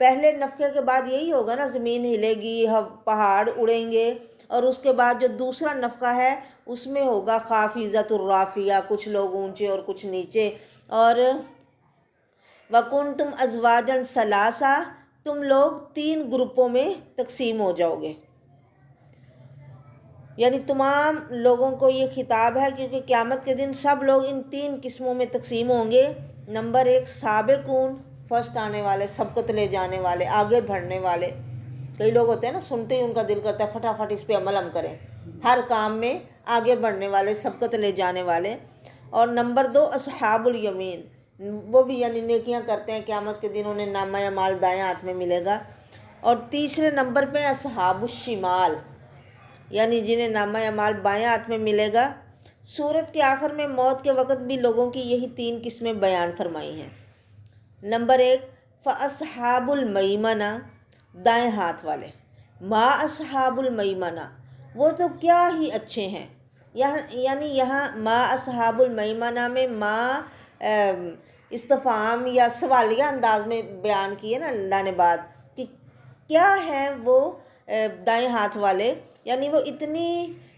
پہلے نفخے کے بعد یہی ہوگا نا، زمین ہلے گی، پہاڑ اڑیں گے، اور اس کے بعد جو دوسرا نفخہ ہے اس میں ہوگا خافضۃ الرافیہ، کچھ لوگ اونچے اور کچھ نیچے۔ اور وَكُنْتُمْ أَزْوَاجًا ثَلَاثًا، تم لوگ 3 گروپوں میں تقسیم ہو جاؤ گے، یعنی تمام لوگوں کو یہ خطاب ہے، کیونکہ قیامت کے دن سب لوگ ان 3 قسموں میں تقسیم ہوں گے۔ نمبر 1 سابقون، فرسٹ آنے والے، سبقت لے جانے والے، آگے بڑھنے والے۔ کئی لوگ ہوتے ہیں نا، سنتے ہی ان کا دل کرتا ہے فٹافٹ اس پہ عمل ہم کریں، ہر کام میں آگے بڑھنے والے، سبقت لے جانے والے۔ اور نمبر 2 اصحاب الیمین، وہ بھی یعنی نیکیاں کرتے ہیں، قیامت کے دن انہیں نامہ اعمال دائیں ہاتھ میں ملے گا۔ اور تیسرے نمبر پہ اصحاب الشمال، یعنی جنہیں نامہ اعمال بائیں ہاتھ میں ملے گا۔ سورت کے آخر میں موت کے وقت بھی لوگوں کی یہی 3 قسمیں بیان فرمائی ہیں۔ نمبر 1 فَأَصْحَابُ الْمَيْمَنَةِ، دائیں ہاتھ والے۔ ما اصحاب المیمنہ، وہ تو کیا ہی اچھے ہیں۔ یعنی یہاں ما اصحاب المیمنہ میں ما استفہام یا سوالیہ انداز میں بیان کیے نا اللہ نے بات، کہ کیا ہیں وہ دائیں ہاتھ والے، یعنی وہ اتنی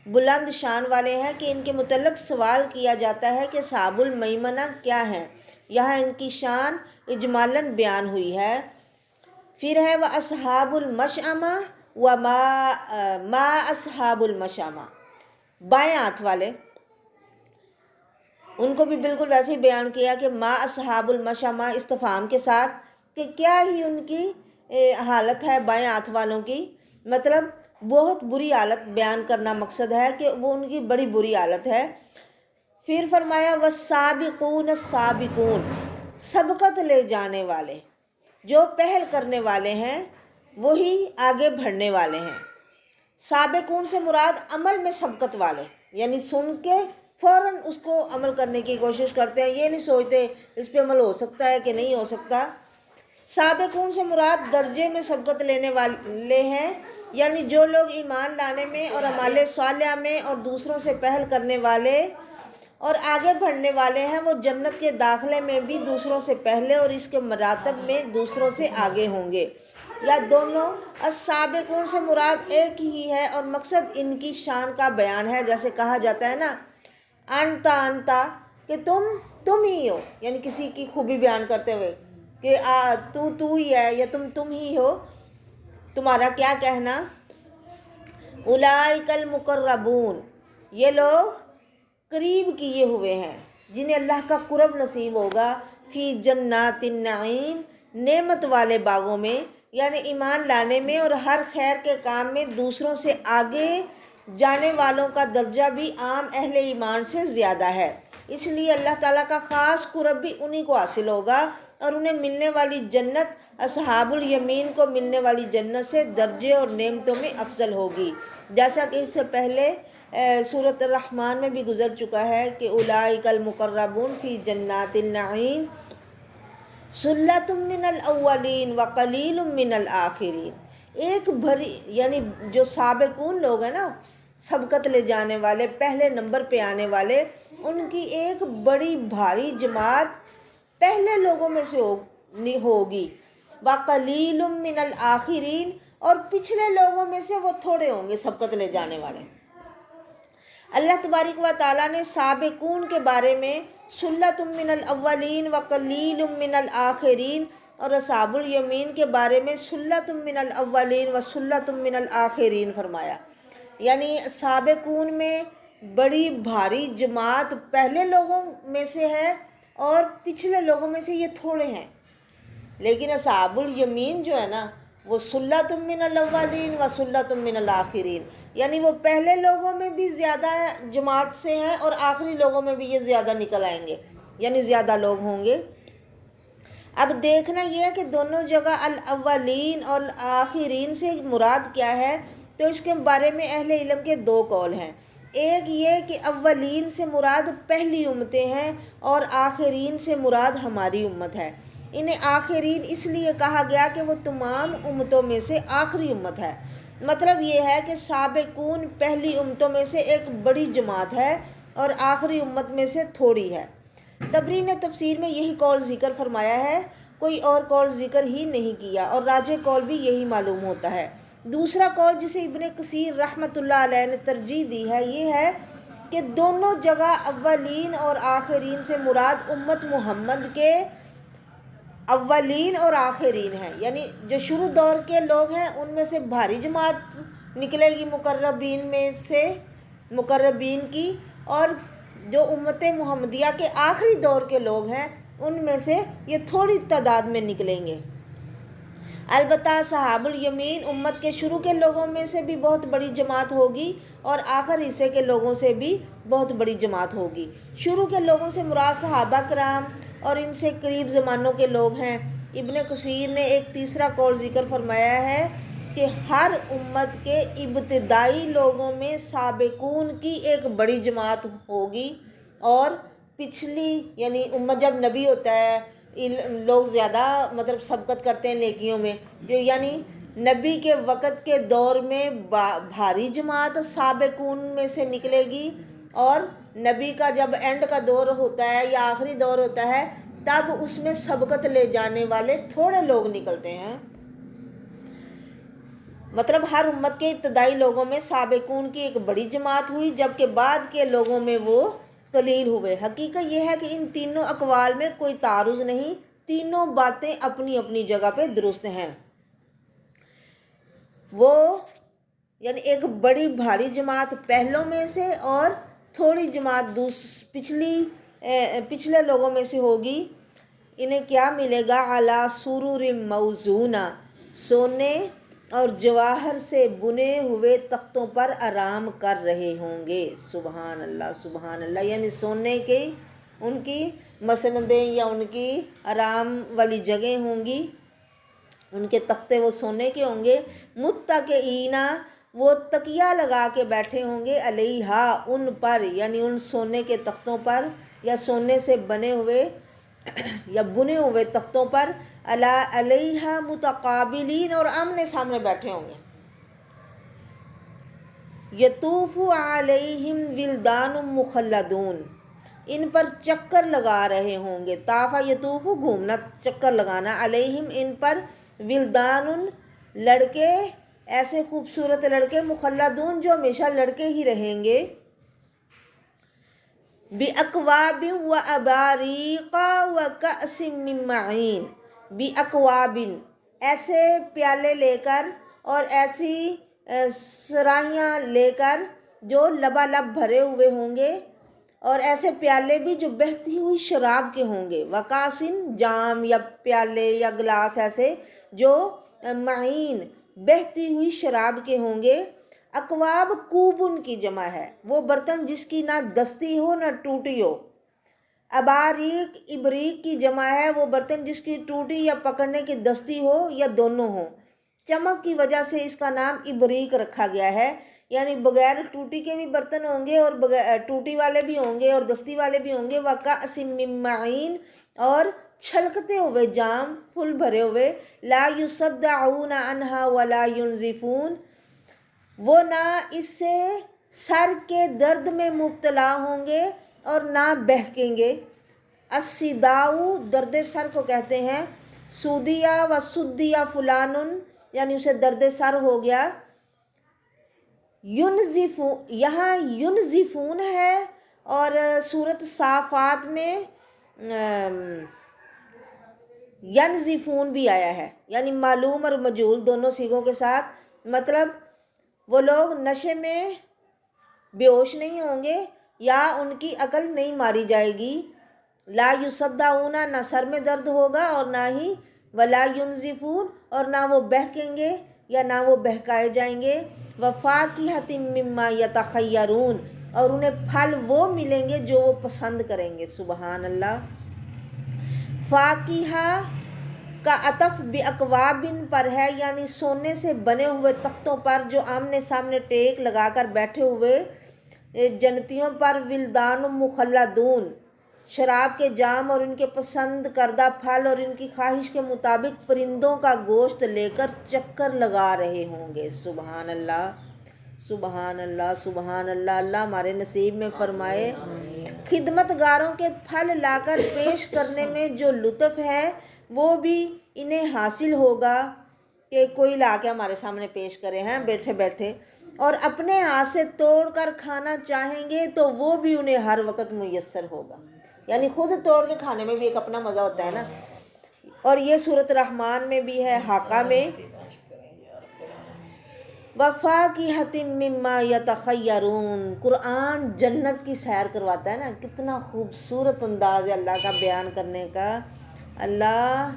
بلند شان والے ہیں کہ ان کے متعلق سوال کیا جاتا ہے کہ اصحاب المیمنہ کیا ہیں۔ یہاں ان کی شان اجمالاً بیان ہوئی ہے۔ پھر ہے وہ اصحاب المشأمہ و ما اصحاب المشأمہ، بائیں ہاتھ والے، ان کو بھی بالکل ویسے ہی بیان کیا کہ ما اصحاب المشأمہ استفہام کے ساتھ، کہ کیا ہی ان کی حالت ہے بائیں ہاتھ والوں کی، مطلب بہت بری حالت بیان کرنا مقصد ہے کہ وہ ان کی بڑی بری حالت ہے۔ پھر فرمایا والسابقون السابقون، سبقت لے جانے والے، جو پہل کرنے والے ہیں وہی آگے بڑھنے والے ہیں۔ سابقون سے مراد عمل میں سبقت والے، یعنی سن کے فوراً اس کو عمل کرنے کی کوشش کرتے ہیں، یہ نہیں سوچتے اس پہ عمل ہو سکتا ہے کہ نہیں ہو سکتا۔ سابقون سے مراد درجے میں سبقت لینے والے ہیں، یعنی جو لوگ ایمان لانے میں اور اعمال صالحہ میں اور دوسروں سے پہل کرنے والے اور آگے بڑھنے والے ہیں، وہ جنت کے داخلے میں بھی دوسروں سے پہلے اور اس کے مراتب میں دوسروں سے آگے ہوں گے، یا دونوں۔ السابقون سے مراد ایک ہی ہے اور مقصد ان کی شان کا بیان ہے، جیسے کہا جاتا ہے نا انتا کہ تم ہی ہو، یعنی کسی کی خوبی بیان کرتے ہوئے کہ تو ہی ہے یا تم ہی ہو، تمہارا کیا کہنا۔ اولئک المقربون، یہ لوگ قریب کیے ہوئے ہیں جنہیں اللہ کا قرب نصیب ہوگا، فی جنات النعیم، نعمت والے باغوں میں، یعنی ایمان لانے میں اور ہر خیر کے کام میں دوسروں سے آگے جانے والوں کا درجہ بھی عام اہل ایمان سے زیادہ ہے، اس لیے اللہ تعالیٰ کا خاص قرب بھی انہی کو حاصل ہوگا، اور انہیں ملنے والی جنت اصحاب الیمین کو ملنے والی جنت سے درجے اور نعمتوں میں افضل ہوگی، جیسا کہ اس سے پہلے سورۃ الرحمن میں بھی گزر چکا ہے کہ اولئک المقربون فی جنات النعیم ثلۃ من الاولین وقلیل من الآخرین۔ ایک بھری یعنی جو سابقون لوگ ہیں نا، سبقت لے جانے والے، پہلے نمبر پہ آنے والے، ان کی ایک بڑی بھاری جماعت پہلے لوگوں میں سے ہوگی، وقلیل من الآخرین، اور پچھلے لوگوں میں سے وہ تھوڑے ہوں گے سبقت لے جانے والے۔ اللہ تبارک و تعالیٰ نے سابقون کے بارے میں ثلۃ من الاولین وقلیل من الآخرین اور اصحاب الیمین کے بارے میں ثلۃ من الاولین وثلۃ من الآخرین فرمایا، یعنی سابقون میں بڑی بھاری جماعت پہلے لوگوں میں سے ہے اور پچھلے لوگوں میں سے یہ تھوڑے ہیں، لیکن اصحاب الیمین جو ہے نا وہ ثلۃ من الاولین وثلۃ من الآخرین، یعنی وہ پہلے لوگوں میں بھی زیادہ جماعت سے ہیں اور آخری لوگوں میں بھی یہ زیادہ نکل آئیں گے، یعنی زیادہ لوگ ہوں گے۔ اب دیکھنا یہ ہے کہ دونوں جگہ الاولین اور آخرین سے مراد کیا ہے، تو اس کے بارے میں اہل علم کے 2 قول ہیں۔ ایک یہ کہ اولین سے مراد پہلی امتیں ہیں اور آخرین سے مراد ہماری امت ہے۔ انہیں آخرین اس لیے کہا گیا کہ وہ تمام امتوں میں سے آخری امت ہے، مطلب یہ ہے کہ سابقون پہلی امتوں میں سے ایک بڑی جماعت ہے اور آخری امت میں سے تھوڑی ہے۔ طبری نے تفسیر میں یہی قول ذکر فرمایا ہے، کوئی اور قول ذکر ہی نہیں کیا، اور راجح قول بھی یہی معلوم ہوتا ہے۔ دوسرا قول جسے ابن کثیر رحمۃ اللہ علیہ نے ترجیح دی ہے یہ ہے کہ دونوں جگہ اولین اور آخرین سے مراد امت محمد کے اولین اور آخرین ہیں، یعنی جو شروع دور کے لوگ ہیں ان میں سے بھاری جماعت نکلے گی مقربین میں سے، مقربین کی، اور جو امت محمدیہ کے آخری دور کے لوگ ہیں ان میں سے یہ تھوڑی تعداد میں نکلیں گے۔ البتہ صحاب الیمین امت کے شروع کے لوگوں میں سے بھی بہت بڑی جماعت ہوگی اور آخر حصے کے لوگوں سے بھی بہت بڑی جماعت ہوگی۔ شروع کے لوگوں سے مراد صحابہ کرام اور ان سے قریب زمانوں کے لوگ ہیں۔ ابن کثیر نے ایک تیسرا قول ذکر فرمایا ہے کہ ہر امت کے ابتدائی لوگوں میں سابقون کی ایک بڑی جماعت ہوگی، اور پچھلی یعنی امت جب نبی ہوتا ہے لوگ زیادہ سبقت کرتے ہیں نیکیوں میں، جو یعنی نبی کے وقت کے دور میں بھاری جماعت سابقون میں سے نکلے گی، اور نبی کا جب اینڈ کا دور ہوتا ہے یا آخری دور ہوتا ہے تب اس میں سبقت لے جانے والے تھوڑے لوگ نکلتے ہیں۔ ہر امت کے ابتدائی لوگوں میں سابقون کی ایک بڑی جماعت ہوئی، جبکہ بعد کے لوگوں میں وہ قلیل ہوئے۔ حقیقت یہ ہے کہ ان تینوں اقوال میں کوئی تعارض نہیں، تینوں باتیں اپنی اپنی جگہ پہ درست ہیں۔ وہ یعنی ایک بڑی بھاری جماعت پہلوں میں سے اور تھوڑی جماعت پچھلے لوگوں میں سے ہوگی۔ انہیں کیا ملے گا؟ علی سرور موضونہ، سونے اور جواہر سے بنے ہوئے تختوں پر آرام کر رہے ہوں گے۔ سبحان اللہ سبحان اللہ، یعنی سونے کی ان کی مسندیں یا ان کی آرام والی جگہیں ہوں گی، ان کے تختے وہ سونے کے ہوں گے۔ متکئین، وہ تکیہ لگا کے بیٹھے ہوں گے، علیہا، ان پر، یعنی ان سونے کے تختوں پر یا سونے سے بنے ہوئے یا بنے ہوئے تختوں پر، علیہا متقابلین، اور آمنے سامنے بیٹھے ہوں گے۔ یطوف علیہم ولدان مخلدون، ان پر چکر لگا رہے ہوں گے۔ طاف یطوف، گھومنا، چکر لگانا، علیہم، ان پر، ولدان، لڑکے، ایسے خوبصورت لڑکے، مخلدون، جو ہمیشہ لڑکے ہی رہیں گے۔ بِأَكْوَابٍ وَأَبَارِيقَ وَكَأْسٍ مِّن مَّعِينٍ، بِأَكْوَابٍ، ایسے پیالے لے کر اور ایسی سرائیاں لے کر جو لبالب بھرے ہوئے ہوں گے، اور ایسے پیالے بھی جو بہتی ہوئی شراب کے ہوں گے۔ وَكَأْسٍ، جام یا پیالے یا گلاس ایسے جو معین، بہتی ہوئی شراب کے ہوں گے۔ اکواب کوبن کی جمع ہے، وہ برتن جس کی نہ دستی ہو نہ ٹوٹی ہو۔ اباریق، ابریق کی جمع ہے، وہ برتن جس کی ٹوٹی یا پکڑنے کی دستی ہو یا دونوں ہوں۔ چمک کی وجہ سے اس کا نام ابریق رکھا گیا ہے، یعنی بغیر ٹوٹی کے بھی برتن ہوں گے اور ٹوٹی والے بھی ہوں گے اور دستی والے بھی ہوں گے۔ وَكَأْسٍ مِّن مَّعِينٍ، اور چھلکتے ہوئے جام، فل بھرے ہوئے۔ لا يُصَدَّعُونَ عَنْهَا وَلَا يُنزِفُونَ، وہ نہ اس سے سر کے درد میں مبتلا ہوں گے اور نہ بہکیں گے۔ الصداع، درد سر کو کہتے ہیں۔ سودیا و سدیا فلان، یعنی اسے درد سر ہو گیا۔ یہاں ینزفون ہے، اور سورۃ صافات میں ینزفون بھی آیا ہے، یعنی معلوم اور مجہول دونوں صیغوں کے ساتھ۔ وہ لوگ نشے میں بے ہوش نہیں ہوں گے یا ان کی عقل نہیں ماری جائے گی۔ لا یصدعون، نہ سر میں درد ہوگا اور نہ ہی ولا ینزفون، اور نہ وہ بہکیں گے یا نہ وہ بہکائے جائیں گے۔ وفاکہۃ مما یتخیرون، اور انہیں پھل وہ ملیں گے جو وہ پسند کریں گے۔ سبحان اللہ۔ فاکہہ کا عطف بِأَكْوَابٍ پر ہے، یعنی سونے سے بنے ہوئے تختوں پر جو آمنے سامنے ٹیک لگا کر بیٹھے ہوئے جنتیوں پر۔ ولدان مخلدون، شراب کے جام اور ان کے پسند کردہ پھل اور ان کی خواہش کے مطابق پرندوں کا گوشت لے کر چکر لگا رہے ہوں گے۔ سبحان اللہ سبحان اللہ سبحان اللہ۔ اللہ ہمارے نصیب میں فرمائے۔ خدمت گاروں کے پھل لا کر پیش کرنے میں جو لطف ہے وہ بھی انہیں حاصل ہوگا کہ کوئی لا کے ہمارے سامنے پیش کرے ہیں بیٹھے بیٹھے، اور اپنے ہاتھ سے توڑ کر کھانا چاہیں گے تو وہ بھی انہیں ہر وقت میسر ہوگا، یعنی خود توڑ کے کھانے میں بھی ایک اپنا مزہ ہوتا ہے نا۔ اور یہ سورۃ رحمان میں بھی ہے، حاقہ میں، وَفَاكِهَةٍ مِّمَّا يَتَخَيَّرُونَ۔ قرآن جنت کی سیر کرواتا ہے نا، کتنا خوبصورت انداز ہے اللہ کا بیان کرنے کا۔ اللہ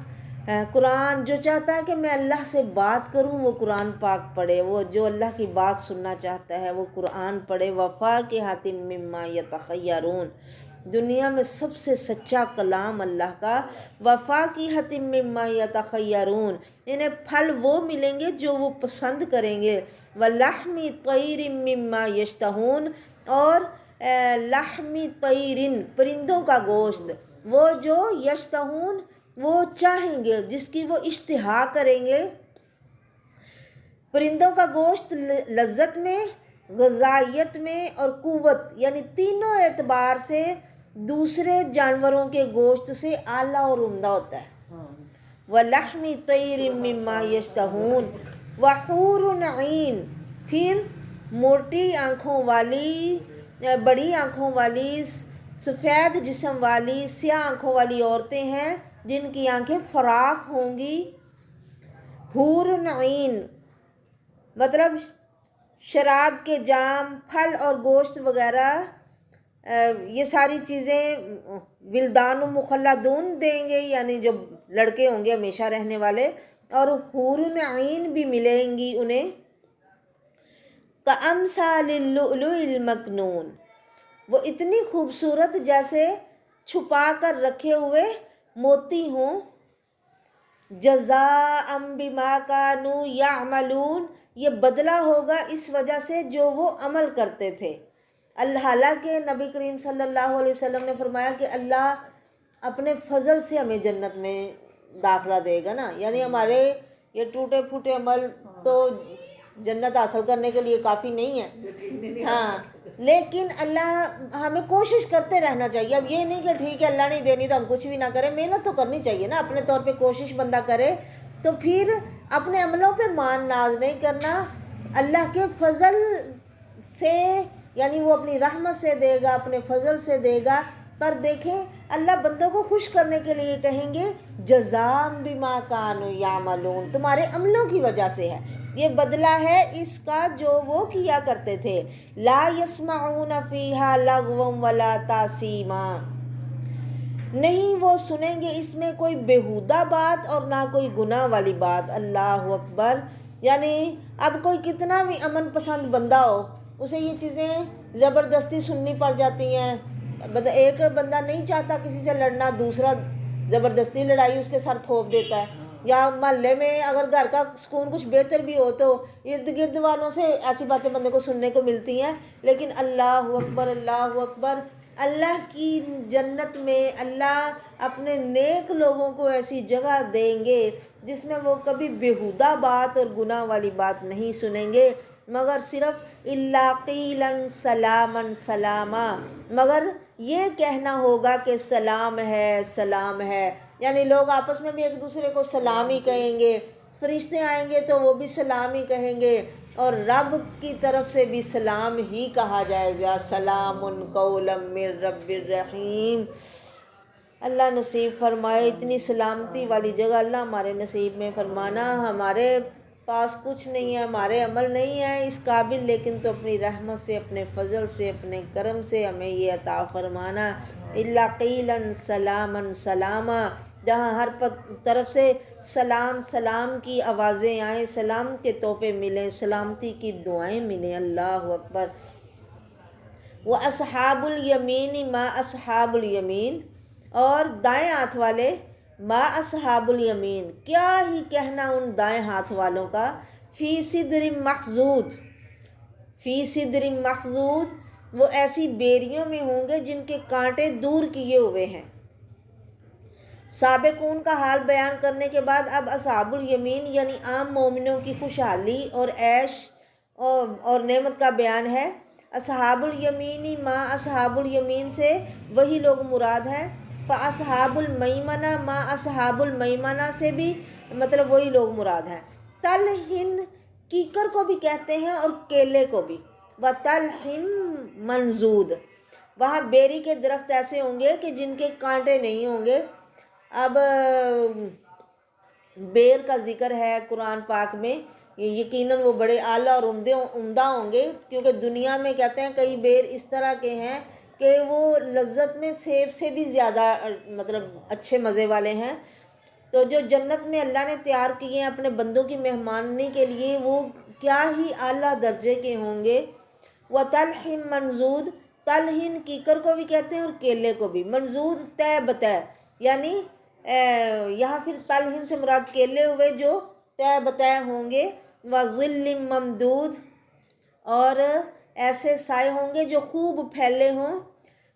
قرآن جو چاہتا ہے کہ میں اللہ سے بات کروں وہ قرآن پاک پڑھے، وہ جو اللہ کی بات سننا چاہتا ہے وہ قرآن پڑھے۔ وَفَاكِهَةٍ مِّمَّا يَتَخَيَّرُونَ، دنیا میں سب سے سچا کلام اللہ کا۔ وَفَاكِهَةٍ مِّمَّا يَتَخَيَّرُونَ، انہیں پھل وہ ملیں گے جو وہ پسند کریں گے۔ وَلَحْمِ طَيْرٍ مِّمَّا يَشْتَهُونَ، اور لحم طیرن، پرندوں کا گوشت، وہ جو یشتہون وہ چاہیں گے، جس کی وہ اشتہا کریں گے۔ پرندوں کا گوشت لذت میں، غذائیت میں اور قوت، یعنی تینوں اعتبار سے دوسرے جانوروں کے گوشت سے اعلیٰ اور عمدہ ہوتا ہے۔ وَلَحْمِ طَيْرٍ مِّمَّا يَشْتَهُونَ وَحُورٌ عِین، پھر موٹی آنکھوں والی، بڑی آنکھوں والی، سفید جسم والی، سیاہ آنکھوں والی عورتیں ہیں جن کی آنکھیں فراخ ہوں گی۔ حور عین مطلب شراب کے جام، پھل اور گوشت وغیرہ، یہ ساری چیزیں ولدان مخلدون دیں گے، یعنی جو لڑکے ہوں گے ہمیشہ رہنے والے، اور حور عین بھی ملیں گی انہیں۔ کأمثال اللؤلؤ المکنون، وہ اتنی خوبصورت جیسے چھپا کر رکھے ہوئے موتی ہوں۔ جزاء بما كانوا يعملون، یہ بدلہ ہوگا اس وجہ سے جو وہ عمل کرتے تھے۔ حالانکہ نبی کریم صلی اللہ علیہ وسلم نے فرمایا کہ اللہ اپنے فضل سے ہمیں جنت میں داخلہ دے گا نا، یعنی ہمارے یہ ٹوٹے پھوٹے عمل تو جنت حاصل کرنے کے لیے کافی نہیں ہے، ہاں، لیکن اللہ ہمیں کوشش کرتے رہنا چاہیے۔ اب یہ نہیں کہ ٹھیک ہے اللہ نہیں دینی تو ہم کچھ بھی نہ کریں، محنت تو کرنی چاہیے نا، اپنے طور پہ کوشش بندہ کرے تو پھر اپنے عملوں پہ مان ناز نہیں کرنا، اللہ کے فضل سے، یعنی وہ اپنی رحمت سے دے گا، اپنے فضل سے دے گا۔ پر دیکھیں اللہ بندوں کو خوش کرنے کے لیے کہیں گے جزاء بما كانوا يعملون، تمہارے عملوں کی وجہ سے ہے، یہ بدلہ ہے اس کا جو وہ کیا کرتے تھے۔ لا يسمعون فيها لغوا ولا تأثیما، نہیں وہ سنیں گے اس میں کوئی بیہودہ بات اور نہ کوئی گناہ والی بات۔ اللہ اکبر، یعنی اب کوئی کتنا بھی امن پسند بندہ ہو اسے یہ چیزیں زبردستی سننی پڑ جاتی ہیں۔ ایک بندہ نہیں چاہتا کسی سے لڑنا، دوسرا زبردستی لڑائی اس کے سر تھوپ دیتا ہے، یا محلے میں اگر گھر کا سکون کچھ بہتر بھی ہو تو ارد گرد والوں سے ایسی باتیں بندے کو سننے کو ملتی ہیں۔ لیکن اللہ اکبر، اللہ اکبر، اللہ کی جنت میں اللہ اپنے نیک لوگوں کو ایسی جگہ دیں گے جس میں وہ کبھی بیہودہ بات اور گناہ والی بات نہیں سنیں گے، مگر صرف الا قیلا سلاما سلاما، مگر یہ کہنا ہوگا کہ سلام ہے سلام ہے، یعنی لوگ آپس میں بھی ایک دوسرے کو سلام ہی کہیں گے، فرشتے آئیں گے تو وہ بھی سلام ہی کہیں گے، اور رب کی طرف سے بھی سلام ہی کہا جائے گا، سلام قولا من رب الرحیم۔ اللہ نصیب فرمائے اتنی سلامتی والی جگہ، اللہ ہمارے نصیب میں فرمانا۔ ہمارے پاس کچھ نہیں ہے، ہمارے عمل نہیں ہے اس قابل، لیکن تو اپنی رحمت سے، اپنے فضل سے، اپنے کرم سے ہمیں یہ عطا فرمانا۔ الا قیلا سلاما سلاما، جہاں ہر طرف سے سلام سلام کی آوازیں آئیں، سلام کے تحفے ملیں، سلامتی کی دعائیں ملیں۔ اللہ اکبر۔ وَأَصْحَابُ الْيَمِينِ مَا أَصْحَابُ الْيَمِينِ، اور دائیں ہاتھ والے، ما اصحاب الیمین، کیا ہی کہنا ان دائیں ہاتھ والوں کا، فی صدر مخضود، فی صدر مخضود، وہ ایسی بیریوں میں ہوں گے جن کے کانٹے دور کیے ہوئے ہیں۔ سابقون کا حال بیان کرنے کے بعد اب اصحاب الیمین یعنی عام مومنوں کی خوشحالی اور عیش اور نعمت کا بیان ہے۔ اصحاب الیمین، ما اصحاب الیمین سے وہی لوگ مراد ہیں فاصحاب المیمنہ، ما اصحاب المیمنہ سے بھی مطلب وہی لوگ مراد ہیں۔ تلحن کیکر کو بھی کہتے ہیں اور کیلے کو بھی۔ وطلحن منضود، وہاں بیری کے درخت ایسے ہوں گے کہ جن کے کانٹے نہیں ہوں گے۔ اب بیر کا ذکر ہے قرآن پاک میں، یقیناً وہ بڑے اعلیٰ اور عمدہ ہوں گے، کیونکہ دنیا میں کہتے ہیں کئی بیر اس طرح کے ہیں کہ وہ لذت میں سیب سے بھی زیادہ مطلب اچھے مزے والے ہیں۔ تو جو جنت میں اللہ نے تیار کیے ہیں اپنے بندوں کی مہمانی کے لیے، وہ کیا ہی اعلیٰ درجے کے ہوں گے۔ وطلحن منضود، تلحن کیکر کو بھی کہتے ہیں اور کیلے کو بھی۔ منضود طے بطے، یعنی یہاں پھر تلحن سے مراد کیلے ہوئے جو طے بطے ہوں گے۔ وظل ممدود، اور ایسے سائے ہوں گے جو خوب پھیلے ہوں۔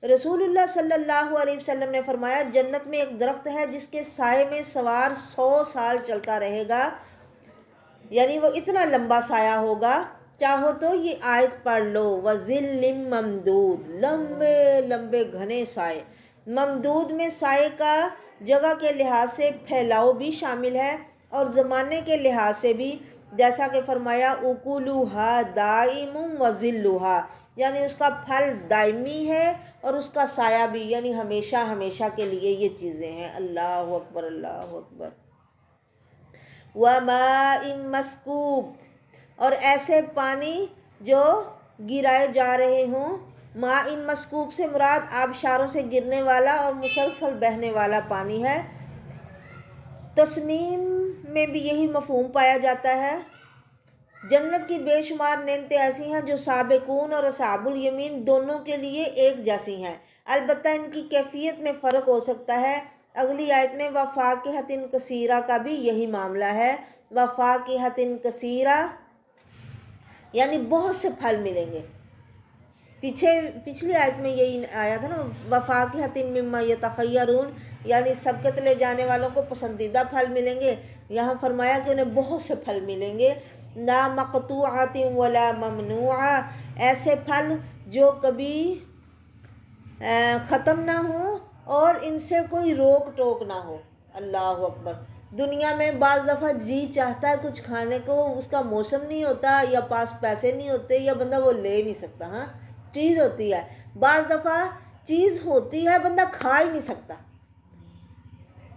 رسول اللہ صلی اللہ علیہ وسلم نے فرمایا جنت میں ایک درخت ہے جس کے سائے میں سوار 100 سال چلتا رہے گا، یعنی وہ اتنا لمبا سایہ ہوگا۔ چاہو تو یہ آیت پڑھ لو، وظل ممدود، لمبے لمبے گھنے سائے۔ ممدود میں سائے کا جگہ کے لحاظ سے پھیلاؤ بھی شامل ہے اور زمانے کے لحاظ سے بھی، جیسا کہ فرمایا اکلوہا دائم وظلھا، یعنی اس کا پھل دائمی ہے اور اس کا سایہ بھی، یعنی ہمیشہ ہمیشہ کے لیے یہ چیزیں ہیں۔ اللہ اکبر، اللہ اکبر۔ وماء مسکوب، اور ایسے پانی جو گرائے جا رہے ہوں۔ ماء مسکوب سے مراد آبشاروں سے گرنے والا اور مسلسل بہنے والا پانی ہے۔ تسنیم میں بھی یہی مفہوم پایا جاتا ہے۔ جنت کی بے شمار نعمتیں ایسی ہیں جو سابقون اور اصحاب الیمین دونوں کے لیے ایک جیسی ہیں، البتہ ان کی کیفیت میں فرق ہو سکتا ہے۔ اگلی آیت میں وفاکہۃ کثیرہ کا بھی یہی معاملہ ہے۔ وفاکہۃ کثیرہ یعنی بہت سے پھل ملیں گے۔ پچھلی آیت میں یہی آیا تھا نا، وفاکہۃ مما یتخیرون، یعنی سبقت لے جانے والوں کو پسندیدہ پھل ملیں گے۔ یہاں فرمایا کہ انہیں بہت سے پھل ملیں گے۔ لا مقطوعۃ ولا ممنوعہ، ایسے پھل جو کبھی ختم نہ ہوں اور ان سے کوئی روک ٹوک نہ ہو۔ اللہ اکبر۔ دنیا میں بعض دفعہ جی چاہتا ہے کچھ کھانے کو، اس کا موسم نہیں ہوتا یا پاس پیسے نہیں ہوتے یا بندہ وہ لے نہیں سکتا۔ ہاں چیز ہوتی ہے، بعض دفعہ چیز ہوتی ہے بندہ کھا ہی نہیں سکتا،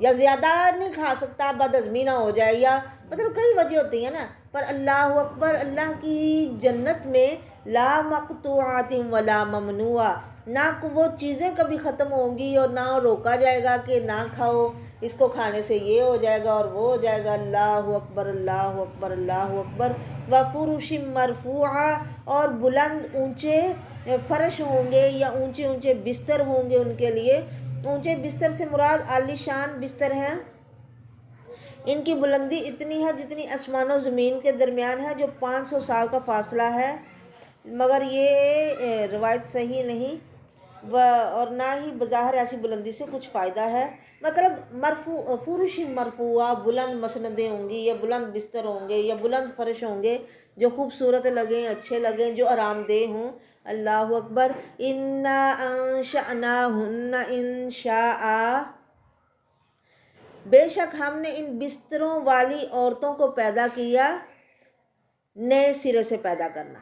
یا زیادہ نہیں کھا سکتا، بد ہضمی نہ ہو جائے، یا مطلب کئی وجہ ہوتی ہیں نا۔ پر اللہ اکبر، اللہ کی جنت میں لا مقطوعات ولا ممنوعہ، نہ وہ چیزیں کبھی ختم ہوں گی اور نہ روکا جائے گا کہ نہ کھاؤ، اس کو کھانے سے یہ ہو جائے گا اور وہ ہو جائے گا۔ اللہ اکبر، اللہ اکبر، اللہ اکبر۔ وفرش مرفوعہ، اور بلند اونچے فرش ہوں گے یا اونچے اونچے بستر ہوں گے ان کے لیے۔ اونچے بستر سے مراد عالی شان بستر ہیں۔ ان کی بلندی اتنی ہے جتنی آسمان و زمین کے درمیان ہے، جو 500 سال کا فاصلہ ہے، مگر یہ روایت صحیح نہیں اور نہ ہی بظاہر ایسی بلندی سے کچھ فائدہ ہے۔ مطلب فرش مرفوعہ، بلند مسندیں ہوں گی یا بلند بستر ہوں گے یا بلند فرش ہوں گے جو خوبصورت لگیں، اچھے لگیں، جو آرام دہ ہوں۔ اللہ اکبر۔ انا انشأناہن انشاء، بے شک ہم نے ان بستروں والی عورتوں کو پیدا کیا، نئے سرے سے پیدا کرنا۔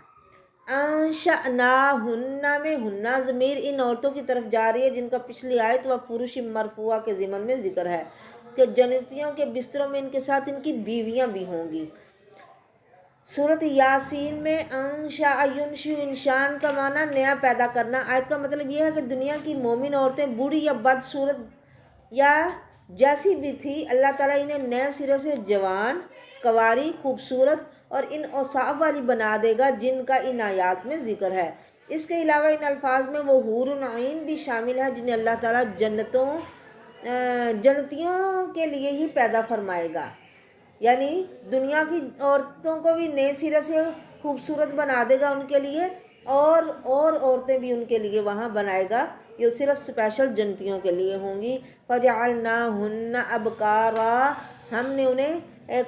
انشأناہن میں ہنہ ضمیر ان عورتوں کی طرف جا رہی ہے جن کا پچھلی آیت و فرش مرفوعہ کے ضمن میں ذکر ہے کہ جنتیوں کے بستروں میں ان کے ساتھ ان کی بیویاں بھی ہوں گی۔ سورۃ یاسین میں انشاء ینشئ، انشان کا معنی نیا پیدا کرنا۔ آیت کا مطلب یہ ہے کہ دنیا کی مومن عورتیں بوڑھی یا بدصورت یا جیسی بھی تھی، اللہ تعالیٰ انہیں نئے سرے سے جوان، کنواری، خوبصورت اور ان اوصاف والی بنا دے گا جن کا ان آیات میں ذکر ہے۔ اس کے علاوہ ان الفاظ میں وہ حور العین بھی شامل ہے جنہیں اللہ تعالیٰ جنتیوں کے لیے ہی پیدا فرمائے گا، یعنی دنیا کی عورتوں کو بھی نئے سرے سے خوبصورت بنا دے گا ان کے لیے، اور عورتیں بھی ان کے لیے وہاں بنائے گا، یہ صرف اسپیشل جنتیوں کے لیے ہوں گی۔ فَجَعَلْنَاهُنَّ أَبْكَارًا، ہم نے انہیں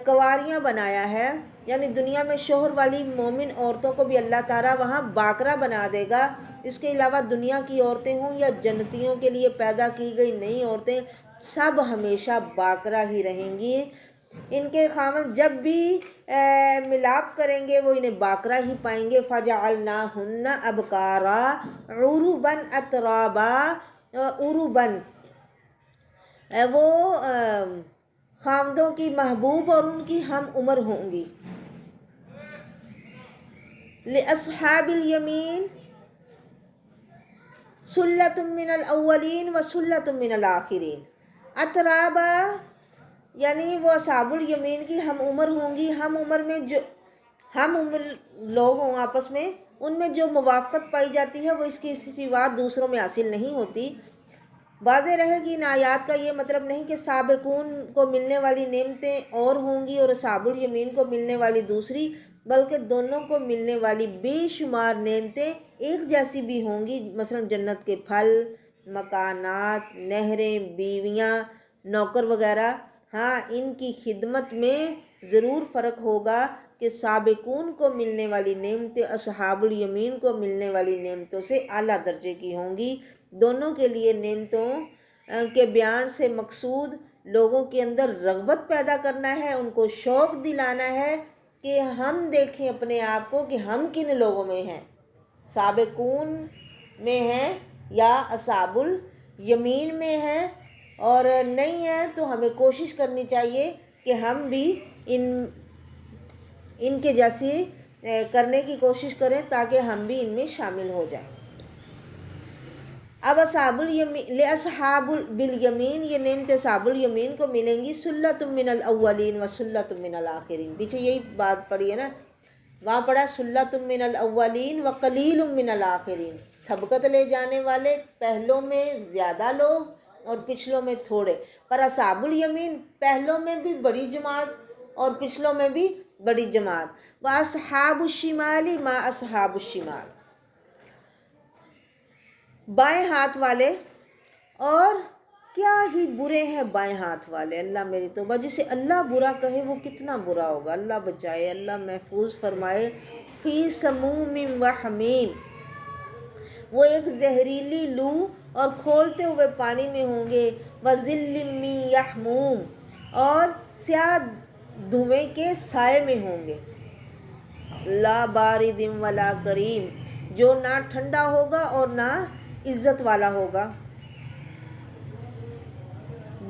کنواریاں بنایا ہے، یعنی دنیا میں شوہر والی مومن عورتوں کو بھی اللہ تعالیٰ وہاں باکرہ بنا دے گا، اس کے علاوہ دنیا کی عورتیں ہوں یا جنتیوں کے لیے پیدا کی گئی نئی عورتیں، سب ہمیشہ باکرہ ہی رہیں گی۔ ان کے خاوند جب بھی ملاپ کریں گے وہ انہیں باکرہ ہی پائیں گے۔ فَجَعَلْنَاهُنَّ أَبْكَارًا عُرُبًا أَتْرَابًا، عُرُبًا وہ خاوندوں کی محبوب اور ان کی ہم عمر ہوں گی۔ لِأَصْحَابِ الْيَمِينِ سُلَّةٌ مِّنَ الْأَوَّلِينَ وَسُلَّةٌ مِّنَ الْآخِرِينَ۔ اترابا یعنی وہ اصحاب الیمین کی ہم عمر ہوں گی۔ ہم عمر میں جو ہم عمر لوگ ہوں آپس میں، ان میں جو موافقت پائی جاتی ہے وہ اس کی سوا دوسروں میں حاصل نہیں ہوتی۔ واضح رہے گی ان آیات کا یہ مطلب نہیں کہ سابقون کو ملنے والی نعمتیں اور ہوں گی اور اصحاب الیمین کو ملنے والی دوسری، بلکہ دونوں کو ملنے والی بے شمار نعمتیں ایک جیسی بھی ہوں گی، مثلا جنت کے پھل، مکانات، نہریں، بیویاں، نوکر وغیرہ۔ ہاں ان کی خدمت میں ضرور فرق ہوگا کہ سابقون کو ملنے والی نعمتیں اصحاب الیمین کو ملنے والی نعمتوں سے اعلیٰ درجے کی ہوں گی۔ دونوں کے لیے نعمتوں کے بیان سے مقصود لوگوں کے اندر رغبت پیدا کرنا ہے، ان کو شوق دلانا ہے کہ ہم دیکھیں اپنے آپ کو کہ ہم کن لوگوں میں ہیں، سابقون میں ہیں یا اصحاب الیمین میں ہیں، اور نہیں ہے تو ہمیں کوشش کرنی چاہیے کہ ہم بھی ان کے جیسی کرنے کی کوشش کریں تاکہ ہم بھی ان میں شامل ہو جائیں۔ اب اصحاب الیمین لِأَصْحَابِ بِالْيَمِينِ یہ نعمت اصحاب الیمین کو ملیں گی۔ سُلَّةٌ مِّنَ الْأَوَّلِينَ وَسُلَّةٌ مِّنَ الْآخِرِينَ، پیچھے یہی بات پڑھی ہے نا، وہاں پڑھا سُلَّةٌ مِّنَ الْأَوَّلِينَ وَقَلِيلٌ مِّنَ الْآخِرِينَ، سبقت لے جانے والے پہلوں میں زیادہ لوگ اور پچھلوں میں تھوڑے، پر اصحاب الیمین پہلوں میں بھی بڑی جماعت اور پچھلوں میں بھی بڑی جماعت۔ وَأَصْحَابُ الشِّمَالِ مَا أَصْحَابُ الشِّمَالِ، بائیں ہاتھ والے اور کیا ہی برے ہیں بائیں ہاتھ والے۔ اللہ میری توبہ، جسے اللہ برا کہے وہ کتنا برا ہوگا، اللہ بچائے، اللہ محفوظ فرمائے۔ فی سموم و حمیم، وہ ایک زہریلی لو اور کھولتے ہوئے پانی میں ہوں گے۔ وظل من یحموم، اور سیاہ دھویں کے سائے میں ہوں گے۔ لا بارد ولا کریم، جو نہ ٹھنڈا ہوگا اور نہ عزت والا ہوگا۔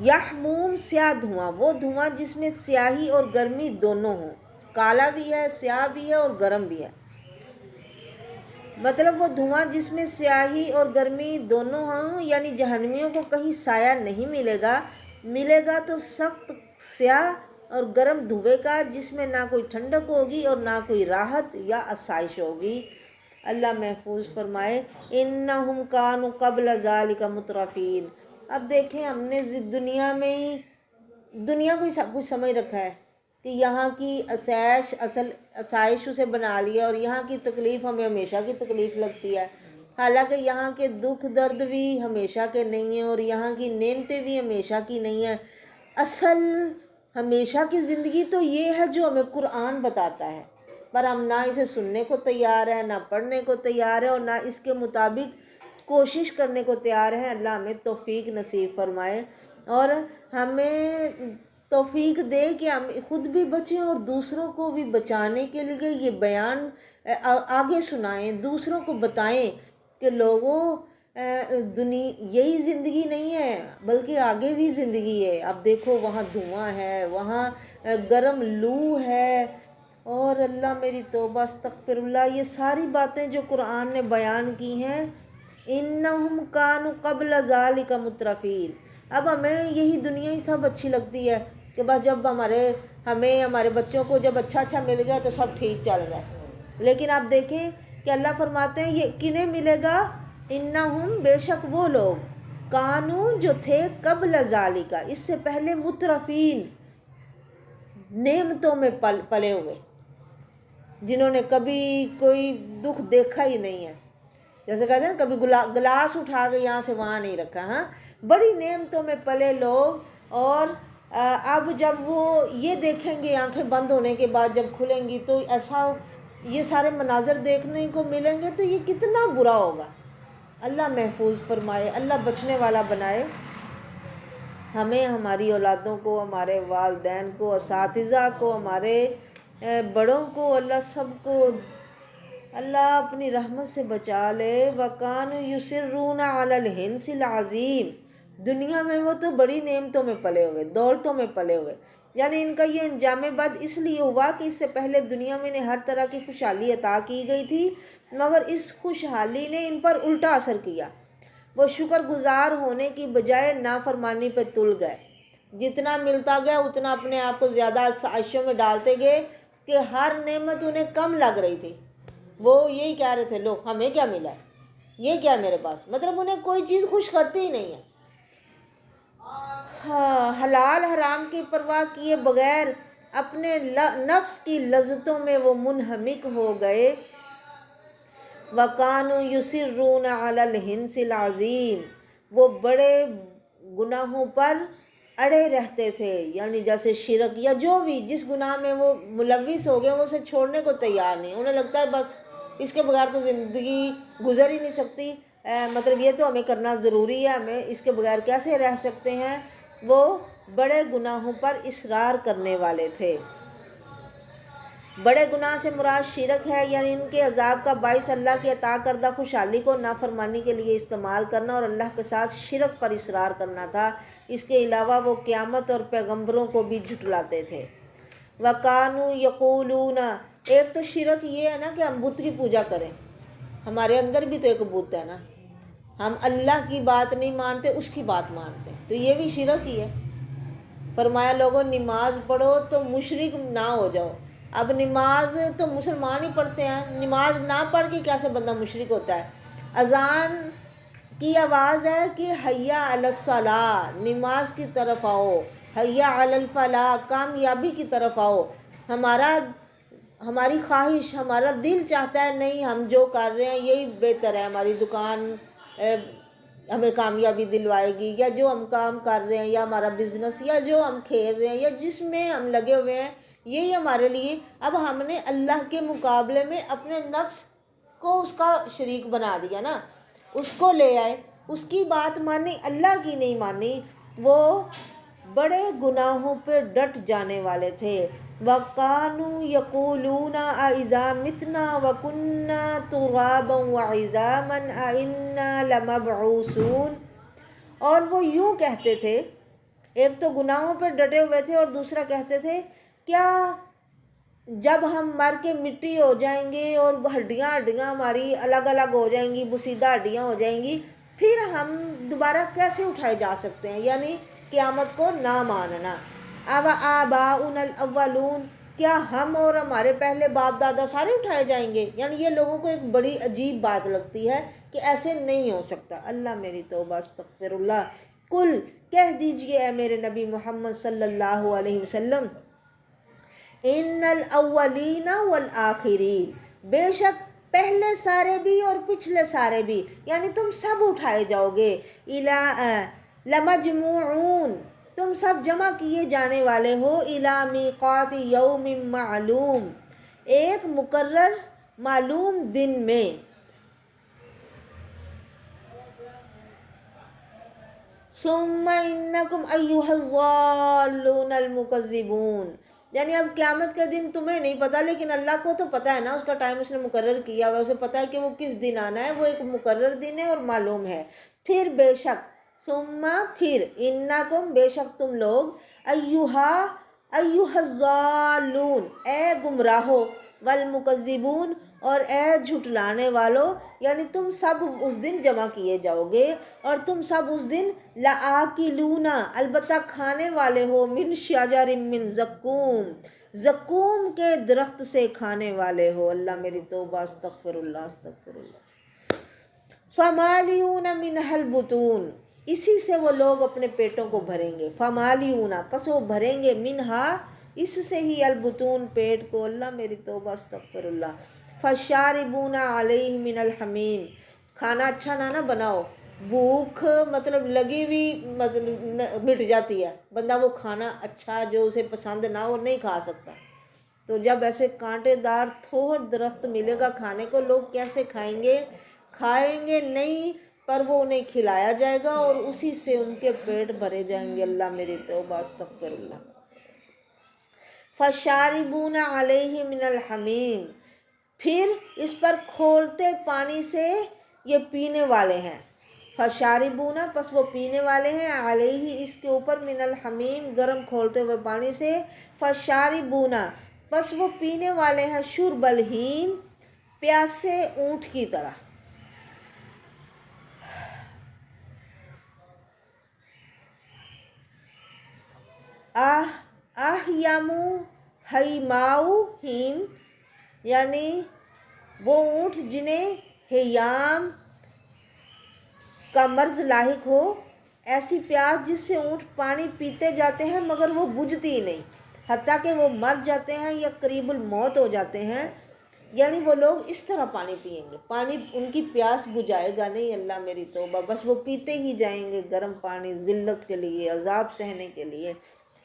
یحموم سیاہ دھواں، وہ دھواں جس میں سیاہی اور گرمی دونوں ہوں، کالا بھی ہے، سیاہ بھی ہے اور گرم بھی ہے، مطلب وہ دھواں جس میں سیاہی اور گرمی دونوں ہوں، یعنی جہنمیوں کو کہیں سایہ نہیں ملے گا، ملے گا تو سخت سیاہ اور گرم دھویں کا، جس میں نہ کوئی ٹھنڈک ہوگی اور نہ کوئی راحت یا آسائش ہوگی۔ اللہ محفوظ فرمائے۔ انہم کانوا قبل ذالک مترفین، اب دیکھیں ہم نے دنیا میں ہی دنیا کو ہی سب کچھ سمجھ رکھا ہے کہ یہاں کی آسائش اسے بنا لیا، اور یہاں کی تکلیف ہمیں ہمیشہ کی تکلیف لگتی ہے، حالانکہ یہاں کے دکھ درد بھی ہمیشہ کے نہیں ہیں اور یہاں کی نعمتیں بھی ہمیشہ کی نہیں ہیں۔ اصل ہمیشہ کی زندگی تو یہ ہے جو ہمیں قرآن بتاتا ہے، پر ہم نہ اسے سننے کو تیار ہیں، نہ پڑھنے کو تیار ہیں، اور نہ اس کے مطابق کوشش کرنے کو تیار ہیں۔ اللہ ہمیں توفیق نصیب فرمائے اور ہمیں توفیق دے کہ ہم خود بھی بچیں اور دوسروں کو بھی بچانے کے لیے یہ بیان آگے سنائیں، دوسروں کو بتائیں کہ لوگوں یہی زندگی نہیں ہے بلکہ آگے بھی زندگی ہے۔ اب دیکھو وہاں دھواں ہے، وہاں گرم لو ہے، اور اللہ میری توبہ استغفر اللہ، یہ ساری باتیں جو قرآن نے بیان کی ہیں، انہم کانوا قبل ذالک مترفین۔ اب ہمیں یہی دنیا ہی سب اچھی لگتی ہے کہ بس جب ہمارے بچوں کو جب اچھا مل گیا تو سب ٹھیک چل رہا ہے، لیکن آپ دیکھیں کہ اللہ فرماتے ہیں یہ کنہیں ملے گا، انہم بے شک وہ لوگ، کانوا جو تھے، قبل ذالک اس سے پہلے، مترفین نعمتوں میں پلے ہوئے، جنہوں نے کبھی کوئی دکھ دیکھا ہی نہیں ہے، جیسے کہتے ہیں نا کبھی گلاس اٹھا کے یہاں سے وہاں نہیں رکھا، ہاں بڑی نعمتوں میں پلے لوگ، اور اب جب وہ یہ دیکھیں گے آنکھیں بند ہونے کے بعد جب کھلیں گی تو ایسا یہ سارے مناظر دیکھنے کو ملیں گے تو یہ کتنا برا ہوگا۔ اللہ محفوظ فرمائے، اللہ بچنے والا بنائے ہمیں، ہماری اولادوں کو، ہمارے والدین کو، اساتذہ کو، ہمارے بڑوں کو، اللہ سب کو اللہ اپنی رحمت سے بچا لے۔ وَكَانُوا يُصِرُّونَ عَلَى الْحِنْثِ الْعَظِيمِ، دنیا میں وہ تو بڑی نعمتوں میں پلے ہوئے، دولتوں میں پلے ہوئے، یعنی ان کا یہ انجام بد اس لیے ہوا کہ اس سے پہلے دنیا میں انہیں ہر طرح کی خوشحالی عطا کی گئی تھی، مگر اس خوشحالی نے ان پر الٹا اثر کیا۔ وہ شکر گزار ہونے کی بجائے نافرمانی پہ تل گئے، جتنا ملتا گیا اتنا اپنے آپ کو زیادہ عائشوں میں ڈالتے گئے کہ ہر نعمت انہیں کم لگ رہی تھی۔ وہ یہی کہہ رہے تھے، لو ہمیں کیا ملا ہے، یہ کیا میرے پاس، مطلب انہیں کوئی چیز خوش کرتی ہی نہیں ہے۔ حلال حرام کی پرواہ کیے بغیر اپنے نفس کی لذتوں میں وہ منہمک ہو گئے۔ وَكَانُوا يُصِرُّونَ عَلَى الْحِنْثِ الْعَظِيمِ، وہ بڑے گناہوں پر اڑے رہتے تھے، یعنی جیسے شرک یا جو بھی جس گناہ میں وہ ملوث ہو گئے وہ اسے چھوڑنے کو تیار نہیں، انہیں لگتا ہے بس اس کے بغیر تو زندگی گزر ہی نہیں سکتی، مطلب یہ تو ہمیں کرنا ضروری ہے، ہمیں اس کے بغیر کیسے رہ سکتے ہیں۔ وہ بڑے گناہوں پر اصرار کرنے والے تھے۔ بڑے گناہ سے مراد شرک ہے، یعنی ان کے عذاب کا باعث اللہ کی عطا کردہ خوشحالی کو نافرمانی کے لیے استعمال کرنا اور اللہ کے ساتھ شرک پر اصرار کرنا تھا۔ اس کے علاوہ وہ قیامت اور پیغمبروں کو بھی جھٹلاتے تھے۔ وَكَانُوا يَقُولُونَ، ایک تو شرک یہ ہے نا کہ ہم بت کی پوجا کریں، ہمارے اندر بھی تو ایک بت ہے نا، ہم اللہ کی بات نہیں مانتے، اس کی بات مانتے ہیں، تو یہ بھی شرک ہی ہے۔ فرمایا لوگوں نماز پڑھو تو مشرک نہ ہو جاؤ۔ اب نماز تو مسلمان ہی پڑھتے ہیں، نماز نہ پڑھ کے کیسے بندہ مشرک ہوتا ہے۔ اذان کی آواز ہے کہ حیا علی الصلاۃ، نماز کی طرف آؤ، حیا علی الفلاح، کامیابی کی طرف آؤ۔ ہماری خواہش، ہمارا دل چاہتا ہے نہیں ہم جو کر رہے ہیں یہی بہتر ہے، ہماری دکان ہمیں کامیابی دلوائے گی، یا جو ہم کام کر رہے ہیں، یا ہمارا بزنس، یا جو ہم کھیل رہے ہیں، یا جس میں ہم لگے ہوئے ہیں یہی ہمارے لیے۔ اب ہم نے اللہ کے مقابلے میں اپنے نفس کو اس کا شریک بنا دیا نا، اس کو لے آئے، اس کی بات مانی، اللہ کی نہیں مانی۔ وہ بڑے گناہوں پہ ڈٹ جانے والے تھے۔ وَكَانُوا يَقُولُونَ أَإِذَا مِتْنَا وَكُنَّا تُرَابًا وَعِظَامًا أَإِنَّا لَمَبْعُوثُونَ، اور وہ یوں کہتے تھے، ایک تو گناہوں پہ ڈٹے ہوئے تھے اور دوسرا کہتے تھے کیا جب ہم مر کے مٹی ہو جائیں گے اور ہڈیاں ہماری الگ الگ ہو جائیں گی، بسیدہ ہڈیاں ہو جائیں گی، پھر ہم دوبارہ کیسے اٹھائے جا سکتے ہیں، یعنی قیامت کو نہ ماننا۔ اب آباؤنا الاولون، کیا ہم اور ہمارے پہلے باپ دادا سارے اٹھائے جائیں گے، یعنی یہ لوگوں کو ایک بڑی عجیب بات لگتی ہے کہ ایسے نہیں ہو سکتا۔ اللہ میری توبہ، استغفر اللہ۔ کل کہہ دیجئے اے میرے نبی محمد صلی اللہ علیہ وسلم، ان الاولین والآخرین، بے شک پہلے سارے بھی اور پچھلے سارے بھی، یعنی تم سب اٹھائے جاؤ گے، لمجموعون، تم سب جمع کیے جانے والے ہو، الی میقات یوم معلوم، ایک مقرر معلوم دن میں۔ ثم انکم ایھا الضالون المکذبون، یعنی اب قیامت کا دن تمہیں نہیں پتہ لیکن اللہ کو تو پتہ ہے نا، اس کا ٹائم اس نے مقرر کیا ہوا ہے، اسے پتہ ہے کہ وہ کس دن آنا ہے، وہ ایک مقرر دن ہے اور معلوم ہے۔ پھر بے شک، ثم پھر، انکم بے شک تم لوگ، ایھا الضالون اے گمراہو، والمکذبون اور اے جھٹلانے والو، یعنی تم سب اس دن جمع کیے جاؤ گے اور تم سب اس دن لآکلون، البتہ کھانے والے ہو، من شجر من زقوم، زقوم کے درخت سے کھانے والے ہو۔ اللہ میری توبہ، استغفر اللہ، استغفر اللہ۔ فمالیون منھا البطون، اسی سے وہ لوگ اپنے پیٹوں کو بھریں گے، فمالیون پس وہ بھریں گے، منھا اس سے ہی، البطون پیٹ کو۔ اللہ میری توبہ، استغفر اللہ۔ فشاربون علیہ من الحمیم، کھانا اچھا نہ بناؤ، بھوک مطلب لگی ہوئی مطلب مٹ جاتی ہے، بندہ وہ کھانا اچھا جو اسے پسند نہ ہو نہیں کھا سکتا، تو جب ایسے کانٹے دار تھوڑ درخت ملے گا کھانے کو، لوگ کیسے کھائیں گے؟ کھائیں گے نہیں پر وہ انہیں کھلایا جائے گا اور اسی سے ان کے پیٹ بھرے جائیں گے۔ اللہ میری توبہ، استغفر اللہ۔ فَشَارِبُونَ عَلَيْهِ مِنَ الْحَمِيمِ، پھر اس پر کھولتے پانی سے یہ پینے والے ہیں۔ فَشَارِبُونَ، پس وہ پینے والے ہیں، علیہ اس کے اوپر، من الحمیم گرم کھولتے ہوئے پانی سے، فَشَارِبُونَ پس وہ پینے والے ہیں، شرب الہیم پیاسے اونٹ کی طرح۔ احیمو ہیماؤ ہیم، یعنی وہ اونٹ جنہیں ہیام کا مرض لاحق ہو، ایسی پیاس جس سے اونٹ پانی پیتے جاتے ہیں مگر وہ بجھتی ہی نہیں، حتیٰ کہ وہ مر جاتے ہیں یا قریب الموت ہو جاتے ہیں۔ یعنی وہ لوگ اس طرح پانی پئیں گے، پانی ان کی پیاس بجھائے گا نہیں، اللہ میری توبہ، بس وہ پیتے ہی جائیں گے گرم پانی، ذلت کے لیے، عذاب سہنے کے لیے۔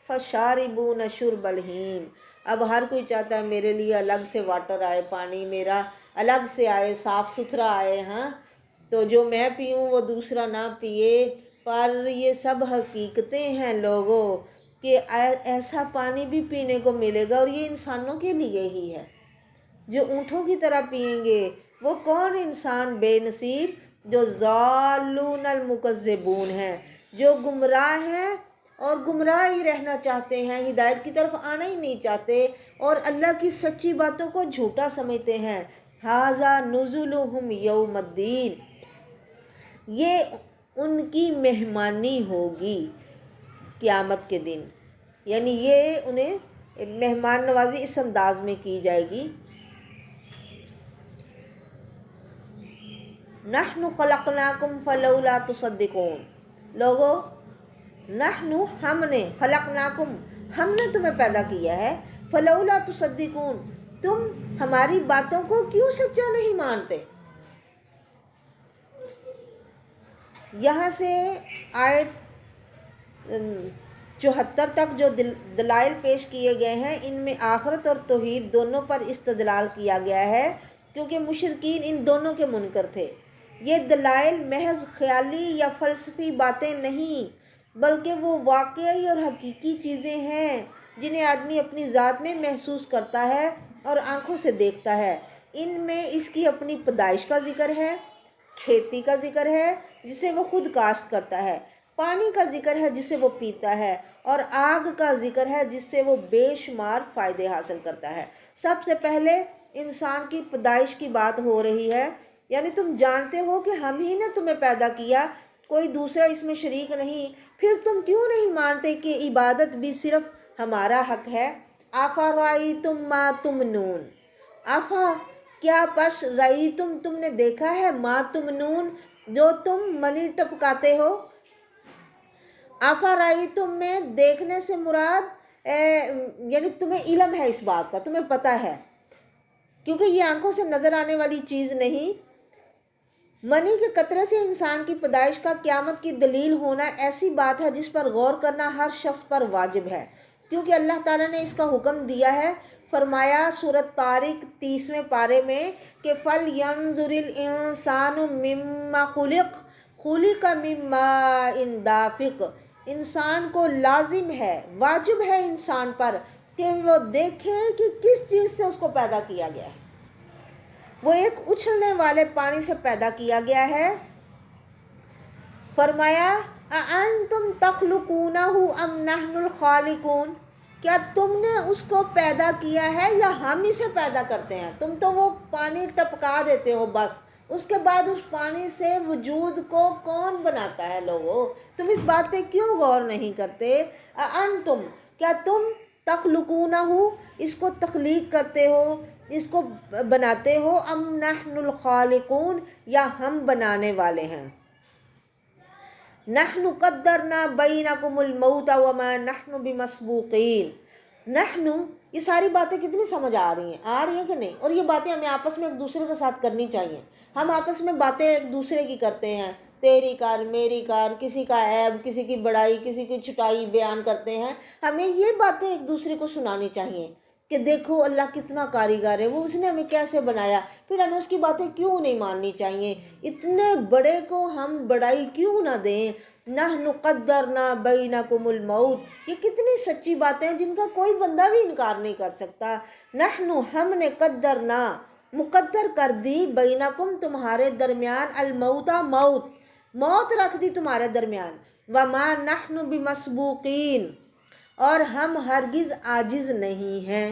فَشَارِبُونَ شُرْبَ الْہِیم، اب ہر کوئی چاہتا ہے میرے لیے الگ سے واٹر آئے، پانی میرا الگ سے آئے، صاف ستھرا آئے، ہاں تو جو میں پیوں وہ دوسرا نہ پیے۔ پر یہ سب حقیقتیں ہیں لوگوں کہ ایسا پانی بھی پینے کو ملے گا، اور یہ انسانوں کے لیے ہی ہے۔ جو اونٹوں کی طرح پئیں گے وہ کون انسان بے نصیب؟ جو ضالون المکذبون ہیں، جو گمراہ ہیں اور گمراہ ہی رہنا چاہتے ہیں، ہدایت کی طرف آنا ہی نہیں چاہتے، اور اللہ کی سچی باتوں کو جھوٹا سمجھتے ہیں۔ ھذا نزلہم یوم الدین، یہ ان کی مہمانی ہوگی قیامت کے دن، یعنی یہ انہیں مہمان نوازی اس انداز میں کی جائے گی۔ نحن خلقناکم فلولا تصدقون، لوگو نحن ہم نے، خلقناکم ہم نے تمہیں پیدا کیا ہے، فلولا تصدقون تم ہماری باتوں کو کیوں سچا نہیں مانتے؟ یہاں سے آیت 74 تک جو دلائل پیش کیے گئے ہیں، ان میں آخرت اور توحید دونوں پر استدلال کیا گیا ہے، کیونکہ مشرکین ان دونوں کے منکر تھے۔ یہ دلائل محض خیالی یا فلسفی باتیں نہیں، بلکہ وہ واقعی اور حقیقی چیزیں ہیں جنہیں آدمی اپنی ذات میں محسوس کرتا ہے اور آنکھوں سے دیکھتا ہے۔ ان میں اس کی اپنی پیدائش کا ذکر ہے، کھیتی کا ذکر ہے جسے وہ خود کاشت کرتا ہے، پانی کا ذکر ہے جسے وہ پیتا ہے، اور آگ کا ذکر ہے جس سے وہ بے شمار فائدے حاصل کرتا ہے۔ سب سے پہلے انسان کی پیدائش کی بات ہو رہی ہے، یعنی تم جانتے ہو کہ ہم ہی نے تمہیں پیدا کیا، کوئی دوسرا اس میں شریک نہیں، پھر تم کیوں نہیں مانتے کہ عبادت بھی صرف ہمارا حق ہے؟ افرأیتم ما تمنون، افا کیا، پس رأیتم تم نے دیکھا ہے، ما تمنون جو تم منی ٹپکاتے ہو۔ افرأیتم میں دیکھنے سے مراد یعنی تمہیں علم ہے اس بات کا، تمہیں پتہ ہے، کیونکہ یہ آنکھوں سے نظر آنے والی چیز نہیں۔ منی کے قطرے سے انسان کی پیدائش کا قیامت کی دلیل ہونا ایسی بات ہے جس پر غور کرنا ہر شخص پر واجب ہے، کیونکہ اللہ تعالیٰ نے اس کا حکم دیا ہے۔ فرمایا سورۃ طارق 30ویں پارے میں کہ فَلْيَنظُرِ الْإِنسَانُ مِمَّا خُلِقَ مِن مَّاءٍ دَافِقٍ، انسان کو لازم ہے، واجب ہے انسان پر کہ وہ دیکھے کہ کس چیز سے اس کو پیدا کیا گیا ہے۔ وہ ایک اچھلنے والے پانی سے پیدا کیا گیا ہے۔ فرمایا اَأَنتُمْ تَخْلُقُونَهُ أَمْ نَحْنُ الْخَالِقُونَ، کیا تم نے اس کو پیدا کیا ہے یا ہم اسے پیدا کرتے ہیں؟ تم تو وہ پانی ٹپکا دیتے ہو بس، اس کے بعد اس پانی سے وجود کو کون بناتا ہے؟ لوگو تم اس بات پہ کیوں غور نہیں کرتے؟ اَأَنتُم کیا تم تخلقونہ اس کو تخلیق کرتے ہو، اس کو بناتے ہو، ام نحن الخالقون یا ہم بنانے والے ہیں؟ نحن قدرنا بینکم الموت وما نحن بمسبوقین، نحن یہ ساری باتیں کتنی سمجھ آ رہی ہیں کہ نہیں؟ اور یہ باتیں ہمیں آپس میں ایک دوسرے کے ساتھ کرنی چاہیے۔ ہم آپس میں باتیں ایک دوسرے کی کرتے ہیں، تیری کار میری کار، کسی کا عیب، کسی کی بڑائی، کسی کی چھٹائی بیان کرتے ہیں۔ ہمیں یہ باتیں ایک دوسرے کو سنانی چاہیے کہ دیکھو اللہ کتنا کاریگر ہے، وہ اس نے ہمیں کیسے بنایا، پھر ہمیں اس کی باتیں کیوں نہیں ماننی چاہیے، اتنے بڑے کو ہم بڑائی کیوں نہ دیں۔ نحن قدرنا بینکم الموت، یہ کتنی سچی باتیں ہیں جن کا کوئی بندہ بھی انکار نہیں کر سکتا۔ نحن، ہم نے، قدرنا، مقدر کر دی، بینکم، تمہارے درمیان، الموتا، موت رکھ دی تمہارے درمیان، وما نحن بمسبوقین، اور ہم ہرگز عاجز نہیں ہیں۔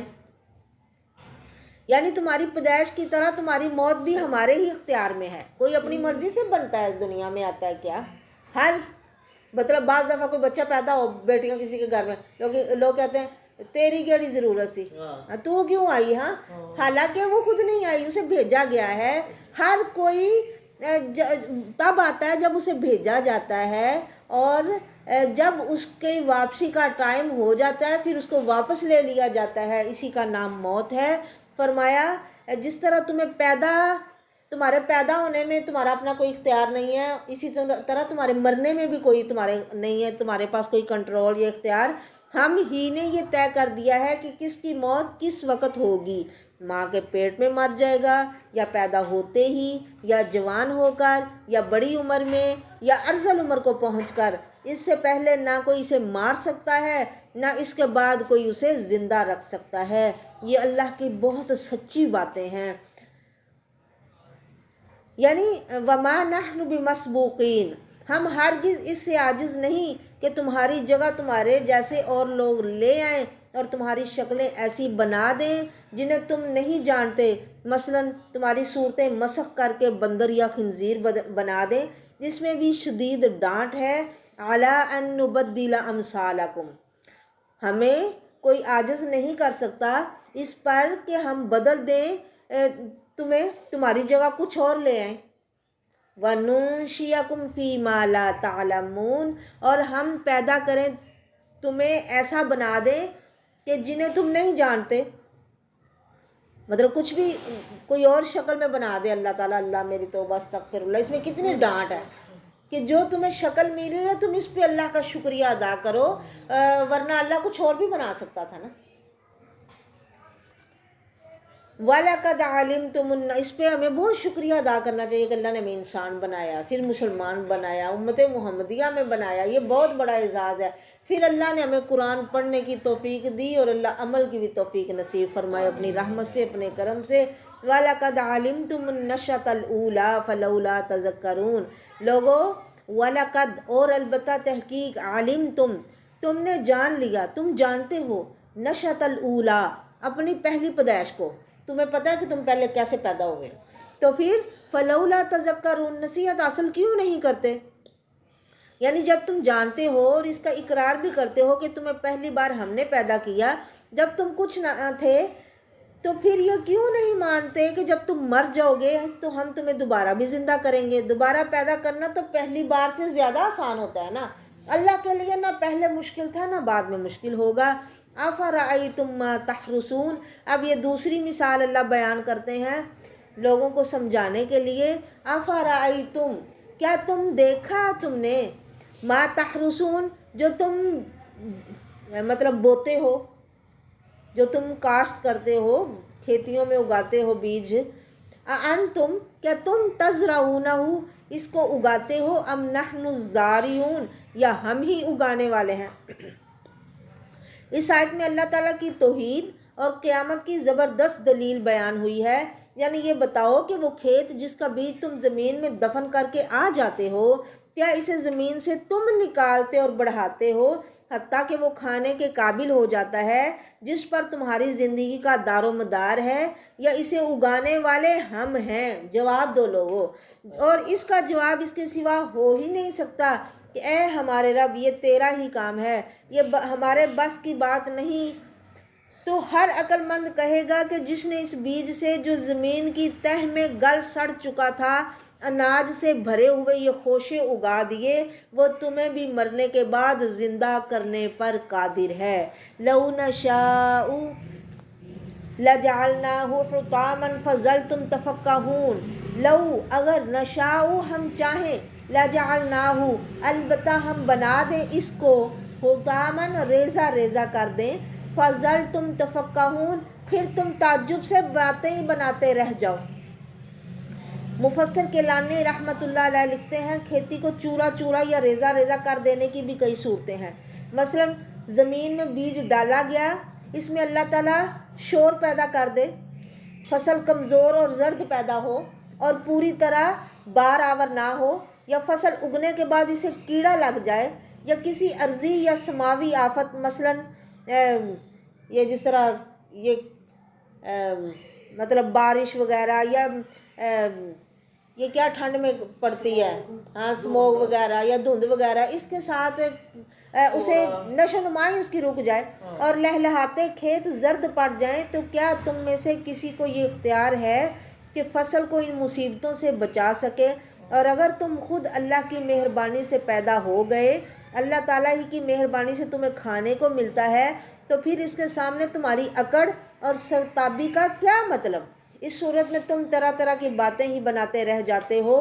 یعنی تمہاری پیدائش کی طرح تمہاری موت بھی ہمارے ہی اختیار میں ہے، کوئی اپنی مرضی سے بنتا ہے دنیا میں آتا ہے کیا؟ ہر مطلب بعض دفعہ کوئی بچہ پیدا ہو، بیٹیاں کسی کے گھر میں، لوگ کہتے ہیں تیری کیڑی ضرورت سی، تو کیوں آئی؟ ہاں، حالانکہ وہ خود نہیں آئی، اسے بھیجا گیا ہے۔ ہر کوئی تب آتا ہے جب اسے بھیجا جاتا ہے، اور جب اس کی واپسی کا ٹائم ہو جاتا ہے پھر اس کو واپس لے لیا جاتا ہے، اسی کا نام موت ہے۔ فرمایا جس طرح تمہارے پیدا ہونے میں تمہارا اپنا کوئی اختیار نہیں ہے، اسی طرح تمہارے مرنے میں بھی کوئی تمہارے نہیں ہے، تمہارے پاس کوئی کنٹرول یا اختیار۔ ہم ہی نے یہ طے کر دیا ہے کہ کس کی موت کس وقت ہوگی، ماں کے پیٹ میں مر جائے گا، یا پیدا ہوتے ہی، یا جوان ہو کر، یا بڑی عمر میں، یا ارذل عمر کو پہنچ کر۔ اس سے پہلے نہ کوئی اسے مار سکتا ہے، نہ اس کے بعد کوئی اسے زندہ رکھ سکتا ہے۔ یہ اللہ کی بہت سچی باتیں ہیں۔ یعنی وما نحن بمسبوقین، ہم ہرگز اس سے عاجز نہیں کہ تمہاری جگہ تمہارے جیسے اور لوگ لے آئیں اور تمہاری شکلیں ایسی بنا دیں جنہیں تم نہیں جانتے، مثلا تمہاری صورتیں مسخ کر کے بندر یا خنزیر بنا دیں، جس میں بھی شدید ڈانٹ ہے۔ علی ان نبدل امثالکم، ہمیں کوئی عاجز نہیں کر سکتا اس پر کہ ہم بدل دیں تمہیں، تمہاری جگہ کچھ اور لے آئیں۔ وَنُنشِئَكُمْ فِي مَا لَا تَعْلَمُونَ، اور ہم پیدا کریں تمہیں ایسا بنا دیں کہ جنہیں تم نہیں جانتے، مطلب کچھ بھی کوئی اور شکل میں بنا دے اللہ تعالیٰ۔ اللہ میری توبہ استغفر اللہ، اس میں کتنی ڈانٹ ہے کہ جو تمہیں شکل ملی ہے تم اس پہ اللہ کا شکریہ ادا کرو، ورنہ اللہ کچھ اور بھی بنا سکتا تھا نا۔ وَلَقَدْ عَلِمْتُمُ، اس پہ ہمیں بہت شکریہ ادا کرنا چاہیے کہ اللہ نے ہمیں انسان بنایا، پھر مسلمان بنایا، امت محمدیہ میں بنایا، یہ بہت بڑا اعزاز ہے۔ پھر اللہ نے ہمیں قرآن پڑھنے کی توفیق دی، اور اللہ عمل کی بھی توفیق نصیب فرمائے اپنی رحمت سے، اپنے کرم سے۔ وَلَقَدْ عَلِمْتُمُ النَّشْأَةَ الْأُولَىٰ فَلَوْلَا تَذَكَّرُونَ، لوگو وَلَقَدْ، اور البتہ تحقیق، علمتم، تم نے جان لیا، تم جانتے ہو، نشأۃ الأولیٰ، اپنی پہلی پیدائش کو، تمہیں پتہ ہے کہ تم پہلے کیسے پیدا ہوئے، تو پھر فلولا تذکرون، نصیحت حاصل کیوں نہیں کرتے؟ یعنی جب تم جانتے ہو اور اس کا اقرار بھی کرتے ہو کہ تمہیں پہلی بار ہم نے پیدا کیا، جب تم کچھ نہ تھے، تو پھر یہ کیوں نہیں مانتے کہ جب تم مر جاؤ گے تو ہم تمہیں دوبارہ بھی زندہ کریں گے؟ دوبارہ پیدا کرنا تو پہلی بار سے زیادہ آسان ہوتا ہے نا، اللہ کے لیے نہ پہلے مشکل تھا نہ بعد میں مشکل ہوگا۔ افرأیتم ما تحرثون، اب یہ دوسری مثال اللہ بیان کرتے ہیں لوگوں کو سمجھانے کے لیے۔ افرأیتم، کیا تم دیکھا تم نے، ما تحرثون، جو تم مطلب بوتے ہو، جو تم کاشت کرتے ہو، کھیتیوں میں اگاتے ہو بیج، انتم، کیا تم تزرعونہ، اس کو اگاتے ہو، ام نحن الزارعون، یا ہم ہی اگانے والے ہیں؟ اس آیت میں اللہ تعالیٰ کی توحید اور قیامت کی زبردست دلیل بیان ہوئی ہے۔ یعنی یہ بتاؤ کہ وہ کھیت جس کا بیج تم زمین میں دفن کر کے آ جاتے ہو، کیا اسے زمین سے تم نکالتے اور بڑھاتے ہو حتیٰ کہ وہ کھانے کے قابل ہو جاتا ہے جس پر تمہاری زندگی کا دار و مدار ہے، یا اسے اگانے والے ہم ہیں؟ جواب دو لوگو، اور اس کا جواب اس کے سوا ہو ہی نہیں سکتا کہ اے ہمارے رب، یہ تیرا ہی کام ہے، یہ ہمارے بس کی بات نہیں۔ تو ہر عقل مند کہے گا کہ جس نے اس بیج سے جو زمین کی تہ میں گل سڑ چکا تھا اناج سے بھرے ہوئے یہ خوشے اگا دیے، وہ تمہیں بھی مرنے کے بعد زندہ کرنے پر قادر ہے۔ لَوْ نَشَاءُ لَجَعَلْنَاهُ حُطَامًا فَظَلْتُمْ تَفَكَّهُونَ، لو، اگر، نشاء، ہم چاہیں، لَجَعَلْنَاهُ، البتہ ہم بنا دیں اس کو، حُطَامًا، ریزہ ریزہ کر دیں، فَظَلْتُمْ تَفَكَّهُونَ، پھر تم تعجب سے باتیں ہی بناتے رہ جاؤ۔ مفسر کیلانی رحمۃ اللہ علیہ لکھتے ہیں کھیتی کو چورا چورا یا ریزہ ریزہ کر دینے کی بھی کئی صورتیں ہیں۔ مثلا زمین میں بیج ڈالا گیا، اس میں اللہ تعالیٰ شور پیدا کر دے، فصل کمزور اور زرد پیدا ہو اور پوری طرح بار آور نہ ہو، یا فصل اگنے کے بعد اسے کیڑا لگ جائے، یا کسی عرضی یا سماوی آفت، مثلا یہ جس طرح مطلب بارش وغیرہ، یا یہ کیا ٹھنڈ میں پڑتی ہے، ہاں سموگ وغیرہ یا دھند وغیرہ، اس کے ساتھ اسے نشو نمائی اس کی رک جائے اور لہلہاتے کھیت زرد پڑ جائیں، تو کیا تم میں سے کسی کو یہ اختیار ہے کہ فصل کو ان مصیبتوں سے بچا سکے؟ اور اگر تم خود اللہ کی مہربانی سے پیدا ہو گئے، اللہ تعالیٰ ہی کی مہربانی سے تمہیں کھانے کو ملتا ہے، تو پھر اس کے سامنے تمہاری اکڑ اور سرتابی کا کیا مطلب؟ اس صورت میں تم طرح طرح کی باتیں ہی بناتے رہ جاتے ہو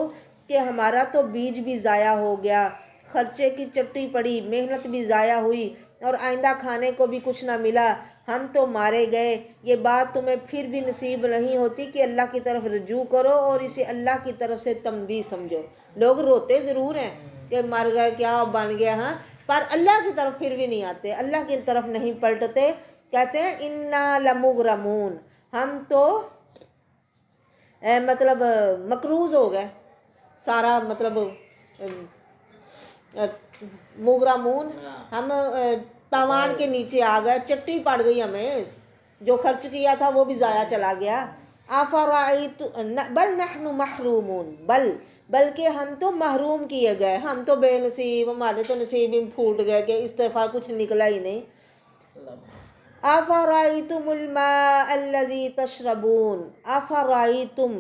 کہ ہمارا تو بیج بھی ضائع ہو گیا، خرچے کی چٹی پڑی، محنت بھی ضائع ہوئی اور آئندہ کھانے کو بھی کچھ نہ ملا، ہم تو مارے گئے۔ یہ بات تمہیں پھر بھی نصیب نہیں ہوتی کہ اللہ کی طرف رجوع کرو اور اسے اللہ کی طرف سے تنبیہ سمجھو۔ لوگ روتے ضرور ہیں کہ مر گئے، کیا بن گیا، ہاں، پر اللہ کی طرف پھر بھی نہیں آتے، اللہ کی طرف نہیں پلٹتے۔ کہتے ہیں انا لمغرمون، ہم تو مطلب مقروض ہو گئے، سارا مطلب مغرمون، ہم تاوان کے نیچے آ گئے، چٹی پڑ گئی ہمیں، جو خرچ کیا تھا وہ بھی ضائع چلا گیا۔ افرأیت بل نحن محرومون، بلکہ ہم تو محروم کیے گئے، ہم تو بے نصیب، ہمارے تو نصیب ہی پھوٹ گئے کہ اس دفعہ کچھ نکلا ہی نہیں۔ افرأیتم الماء الذی تشربون، افرأیتم،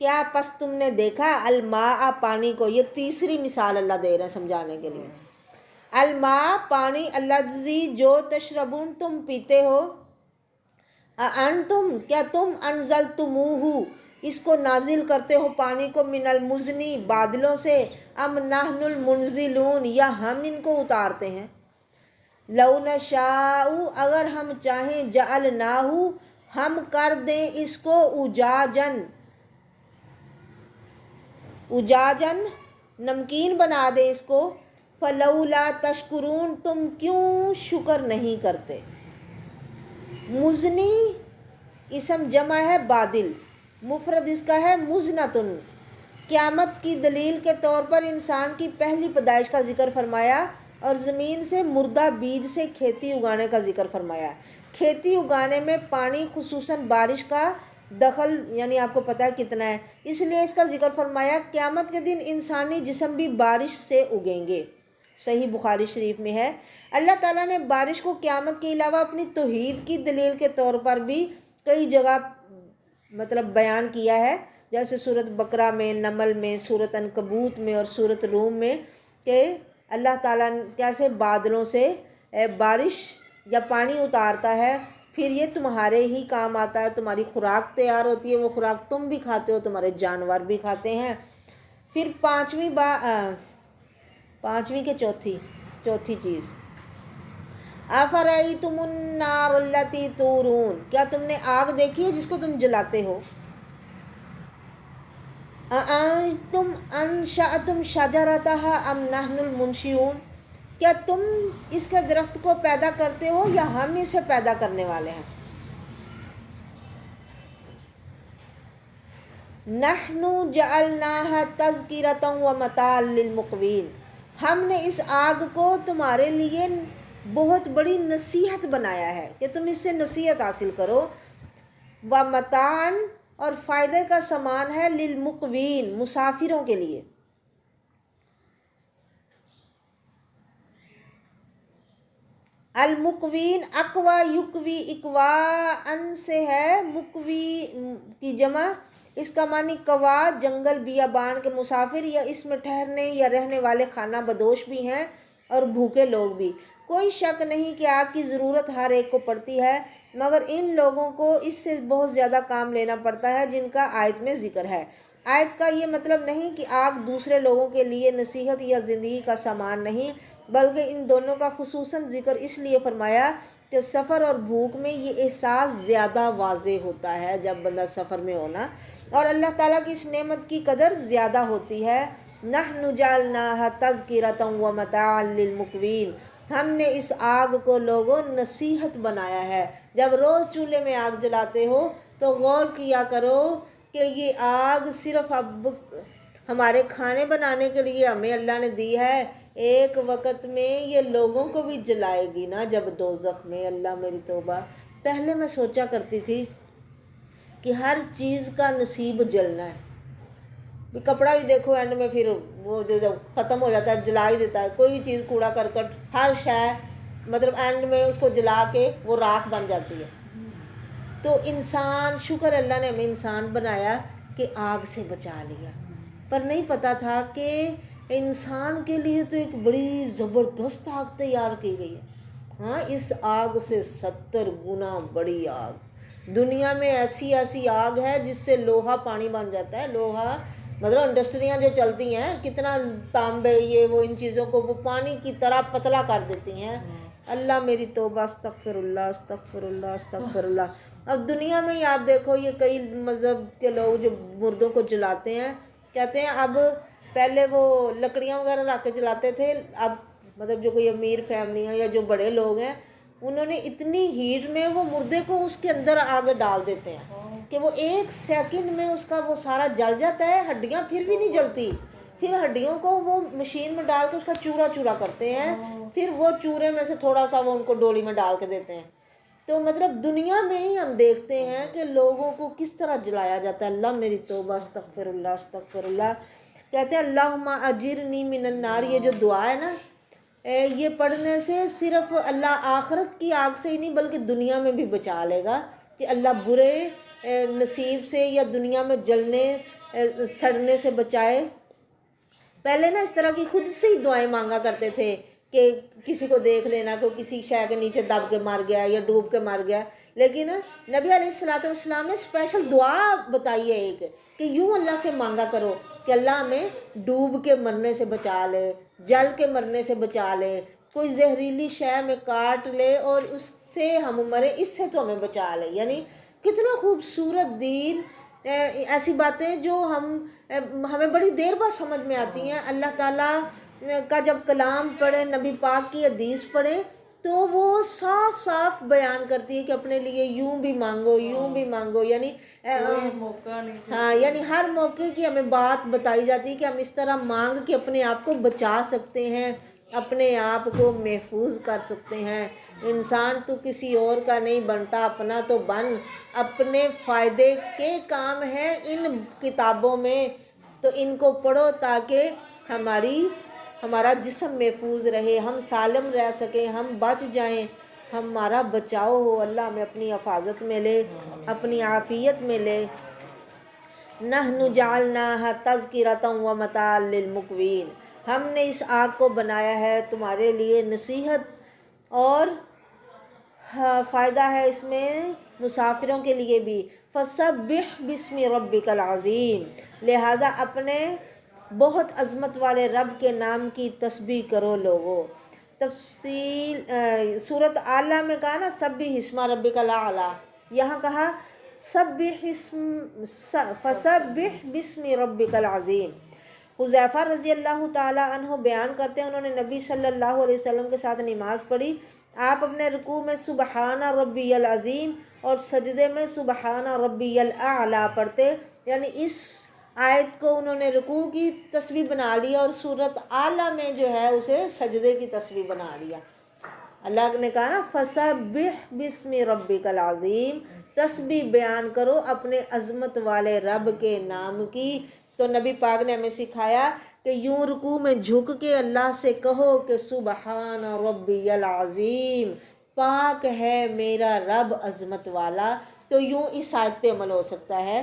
کیا پس تم نے دیکھا، الماء پانی کو، یہ تیسری مثال اللہ دے رہے ہیں سمجھانے کے لیے۔ الماء پانی، الذی جو، تشربون تم پیتے ہو، انتم کیا تم، انزلتموہ اس کو نازل کرتے ہو پانی کو، من المزنی بادلوں سے، ام نحن المنزلون یا ہم ان کو اتارتے ہیں۔ لو نشاء اگر ہم چاہیں، جعلناہ ہم کر دیں اس کو، اجاجن نمکین بنا دیں اس کو، فلولا تشکرون تم کیوں شکر نہیں کرتے۔ مزنی اسم جمع ہے بادل، مفرد اس کا ہے مزنتن۔ قیامت کی دلیل کے طور پر انسان کی پہلی پیدائش کا ذکر فرمایا اور زمین سے مردہ بیج سے کھیتی اگانے کا ذکر فرمایا۔ کھیتی اگانے میں پانی خصوصاً بارش کا دخل یعنی آپ کو پتہ ہے کتنا ہے، اس لیے اس کا ذکر فرمایا۔ قیامت کے دن انسانی جسم بھی بارش سے اگیں گے، صحیح بخاری شریف میں ہے۔ اللہ تعالیٰ نے بارش کو قیامت کے علاوہ اپنی توحید کی دلیل کے طور پر بھی کئی جگہ مطلب بیان کیا ہے، جیسے سورۃ بقرہ میں، نمل میں، سورۃ عنکبوت میں اور سورۃ روم میں، کہ اللہ تعالیٰ کیسے بادلوں سے بارش یا پانی اتارتا ہے، پھر یہ تمہارے ہی کام آتا ہے، تمہاری خوراک تیار ہوتی ہے، وہ خوراک تم بھی کھاتے ہو، تمہارے جانور بھی کھاتے ہیں۔ پھر پانچویں کے چوتھی چیز، افرأیتم النار التی تورون، کیا تم نے آگ دیکھی ہے جس کو تم جلاتے ہو؟ اانتم انشأتم شجرتها ام نحن المنشئون، کیا تم اس کے درخت کو پیدا کرتے ہو یا ہم اسے پیدا کرنے والے ہیں؟ نحن جعلناها تذکرۃ ومتاعا للمقوین، ہم نے اس آگ کو تمہارے لیے بہت بڑی نصیحت بنایا ہے کہ تم اس سے نصیحت حاصل کرو، ومتاعا اور فائدے کا سامان ہے، للمقوین مسافروں کے لیے۔ المقوین اقوا یقوی، اقوا ان سے ہے، مقوی کی جمع، اس کا معنی قوا جنگل بیابان کے مسافر، یا اس میں ٹھہرنے یا رہنے والے خانہ بدوش بھی ہیں اور بھوکے لوگ بھی۔ کوئی شک نہیں کہ آگ کی ضرورت ہر ایک کو پڑتی ہے، مگر ان لوگوں کو اس سے بہت زیادہ کام لینا پڑتا ہے جن کا آیت میں ذکر ہے۔ آیت کا یہ مطلب نہیں کہ آگ دوسرے لوگوں کے لیے نصیحت یا زندگی کا سامان نہیں، بلکہ ان دونوں کا خصوصاً ذکر اس لیے فرمایا کہ سفر اور بھوک میں یہ احساس زیادہ واضح ہوتا ہے جب بندہ سفر میں ہونا، اور اللہ تعالیٰ کی اس نعمت کی قدر زیادہ ہوتی ہے۔ نحن جعلناها تذکرۃ ومتاعا للمقوین، ہم نے اس آگ کو لوگوں نصیحت بنایا ہے۔ جب روز چولہے میں آگ جلاتے ہو تو غور کیا کرو کہ یہ آگ صرف اب ہمارے کھانے بنانے کے لیے ہمیں اللہ نے دی ہے، ایک وقت میں یہ لوگوں کو بھی جلائے گی نا جب دوزخ میں۔ اللہ میری توبہ، پہلے میں سوچا کرتی تھی کہ ہر چیز کا نصیب جلنا ہے، کپڑا بھی دیکھو اینڈ میں پھر وہ جو جب ختم ہو جاتا ہے جلا ہی دیتا ہے، کوئی بھی چیز کوڑا کرکٹ ہر شے مطلب اینڈ میں اس کو جلا کے وہ راکھ بن جاتی ہے۔ تو انسان، شکر اللہ نے ہمیں انسان بنایا کہ آگ سے بچا لیا، پر نہیں پتہ تھا کہ انسان کے لیے تو ایک بڑی زبردست آگ تیار کی گئی ہے۔ ہاں، اس آگ سے 70 گنا بڑی آگ دنیا میں ایسی آگ ہے جس سے لوہا پانی بن جاتا ہے۔ لوہا مطلب انڈسٹریاں جو چلتی ہیں کتنا تانبے یہ وہ ان چیزوں کو وہ پانی کی طرح پتلا کر دیتی ہیں۔ اللہ میری توبہ، استغفر اللہ استغفر اللہ استغفر اللہ۔ اب دنیا میں ہی آپ دیکھو، یہ کئی مذہب کے لوگ جو مردوں کو جلاتے ہیں کہتے ہیں اب پہلے وہ لکڑیاں وغیرہ رکھ کے جلاتے تھے، اب مطلب جو کوئی امیر فیملیاں یا جو بڑے لوگ ہیں انہوں نے اتنی ہیٹ میں وہ مردے کو اس کے اندر آگ ڈال دیتے ہیں کہ وہ 1 سیکنڈ میں اس کا وہ سارا جل جاتا ہے، ہڈیاں پھر بھی نہیں جلتی، پھر ہڈیوں کو وہ مشین میں ڈال کے اس کا چورا چورا کرتے ہیں، پھر وہ چورے میں سے تھوڑا سا وہ ان کو ڈولی میں ڈال کے دیتے ہیں۔ تو مطلب دنیا میں ہی ہم دیکھتے ہیں کہ لوگوں کو کس طرح جلایا جاتا ہے۔ اللہ میری توبہ، استغفر اللہ استغفر اللہ۔ کہتے ہیں اللہم اجرنی من النار، یہ جو دعا ہے نا، یہ پڑھنے سے صرف اللہ آخرت کی آگ سے ہی نہیں بلکہ دنیا میں بھی بچا لے گا، کہ اللہ برے نصیب سے یا دنیا میں جلنے سڑنے سے بچائے۔ پہلے نا اس طرح کی خود سے ہی دعائیں مانگا کرتے تھے کہ کسی کو دیکھ لینا کہ کسی شے کے نیچے دب کے مر گیا یا ڈوب کے مر گیا، لیکن نبی علیہ الصلوۃ والسلام نے اسپیشل دعا بتائی ہے ایک، کہ یوں اللہ سے مانگا کرو کہ اللہ ہمیں ڈوب کے مرنے سے بچا لے، جل کے مرنے سے بچا لے، کوئی زہریلی شے میں کاٹ لے اور اس سے ہم مرے، اس سے تو ہمیں بچا لے۔ یعنی کتنا خوبصورت دین، ایسی باتیں جو ہمیں بڑی دیر بعد سمجھ میں آتی ہیں۔ اللہ تعالیٰ کا جب کلام پڑھے، نبی پاک کی حدیث پڑھے تو وہ صاف صاف بیان کرتی ہے کہ اپنے لیے یوں بھی مانگو، یوں بھی مانگو، یعنی موقع نہیں، ہاں، یعنی ہر موقع کی ہمیں بات بتائی جاتی ہے کہ ہم اس طرح مانگ کے اپنے آپ کو بچا سکتے ہیں، اپنے آپ کو محفوظ کر سکتے ہیں۔ انسان تو کسی اور کا نہیں بنتا، اپنا تو بن، اپنے فائدے کے کام ہیں ان کتابوں میں، تو ان کو پڑھو تاکہ ہمارا جسم محفوظ رہے، ہم سالم رہ سکیں، ہم بچ جائیں، ہمارا بچاؤ ہو۔ اللہ ہمیں اپنی حفاظت میں لے، اپنی عافیت میں لے۔ نحن جعلناها تذکرۃ ومتاعا للمقوین، ہم نے اس آگ کو بنایا ہے تمہارے لیے نصیحت، اور فائدہ ہے اس میں مسافروں کے لیے بھی۔ فسبح باسم ربک العظیم، لہٰذا اپنے بہت عظمت والے رب کے نام کی تسبیح کرو لوگو۔ تفصیل سورۃ اعلیٰ میں کہا نا سبح اسم ربک الاعلیٰ، یہاں کہا فسبح باسم ربک العظیم۔ حذیفہ رضی اللہ تعالیٰ عنہ بیان کرتے ہیں انہوں نے نبی صلی اللہ علیہ وسلم کے ساتھ نماز پڑھی، آپ اپنے رکوع میں سبحان ربی العظیم اور سجدے میں سبحان ربی الاعلیٰ پڑھتے، یعنی اس آیت کو انہوں نے رکوع کی تسبیح بنا لیا اور سورۃ اعلیٰ میں جو ہے اسے سجدے کی تسبیح بنا لیا۔ اللہ نے کہا نا فسبح باسم ربک العظیم، تسبیح بیان کرو اپنے عظمت والے رب کے نام کی۔ تو نبی پاک نے ہمیں سکھایا کہ یوں رکوع میں جھک کے اللہ سے کہو کہ سبحان ربی العظیم، پاک ہے میرا رب عظمت والا، تو یوں اس آیت پہ عمل ہو سکتا ہے۔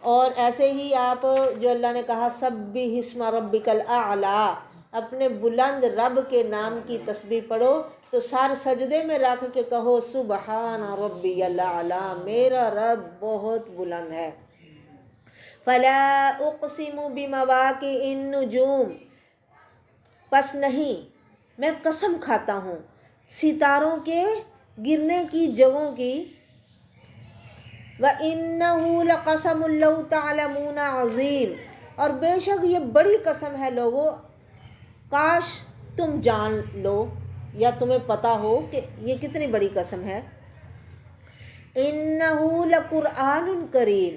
اور ایسے ہی آپ جو اللہ نے کہا سبح اسم ربک الاعلیٰ، اپنے بلند رب کے نام کی تسبیح پڑھو، تو سر سجدے میں رکھ کے کہو سبحان ربی الاعلیٰ، میرا رب بہت بلند ہے۔ فلا اقسم بمواقع النجوم، پس نہیں، میں قسم کھاتا ہوں ستاروں کے گرنے کی جگہوں کی۔ وَإِنَّهُ لَقَسَمٌ لَوْ تَعْلَمُونَ عَظِيمٌ، اور بے شک یہ بڑی قسم ہے لوگو، کاش تم جان لو یا تمہیں پتہ ہو کہ یہ کتنی بڑی قسم ہے۔ إِنَّهُ لَقُرْآنٌ کریم،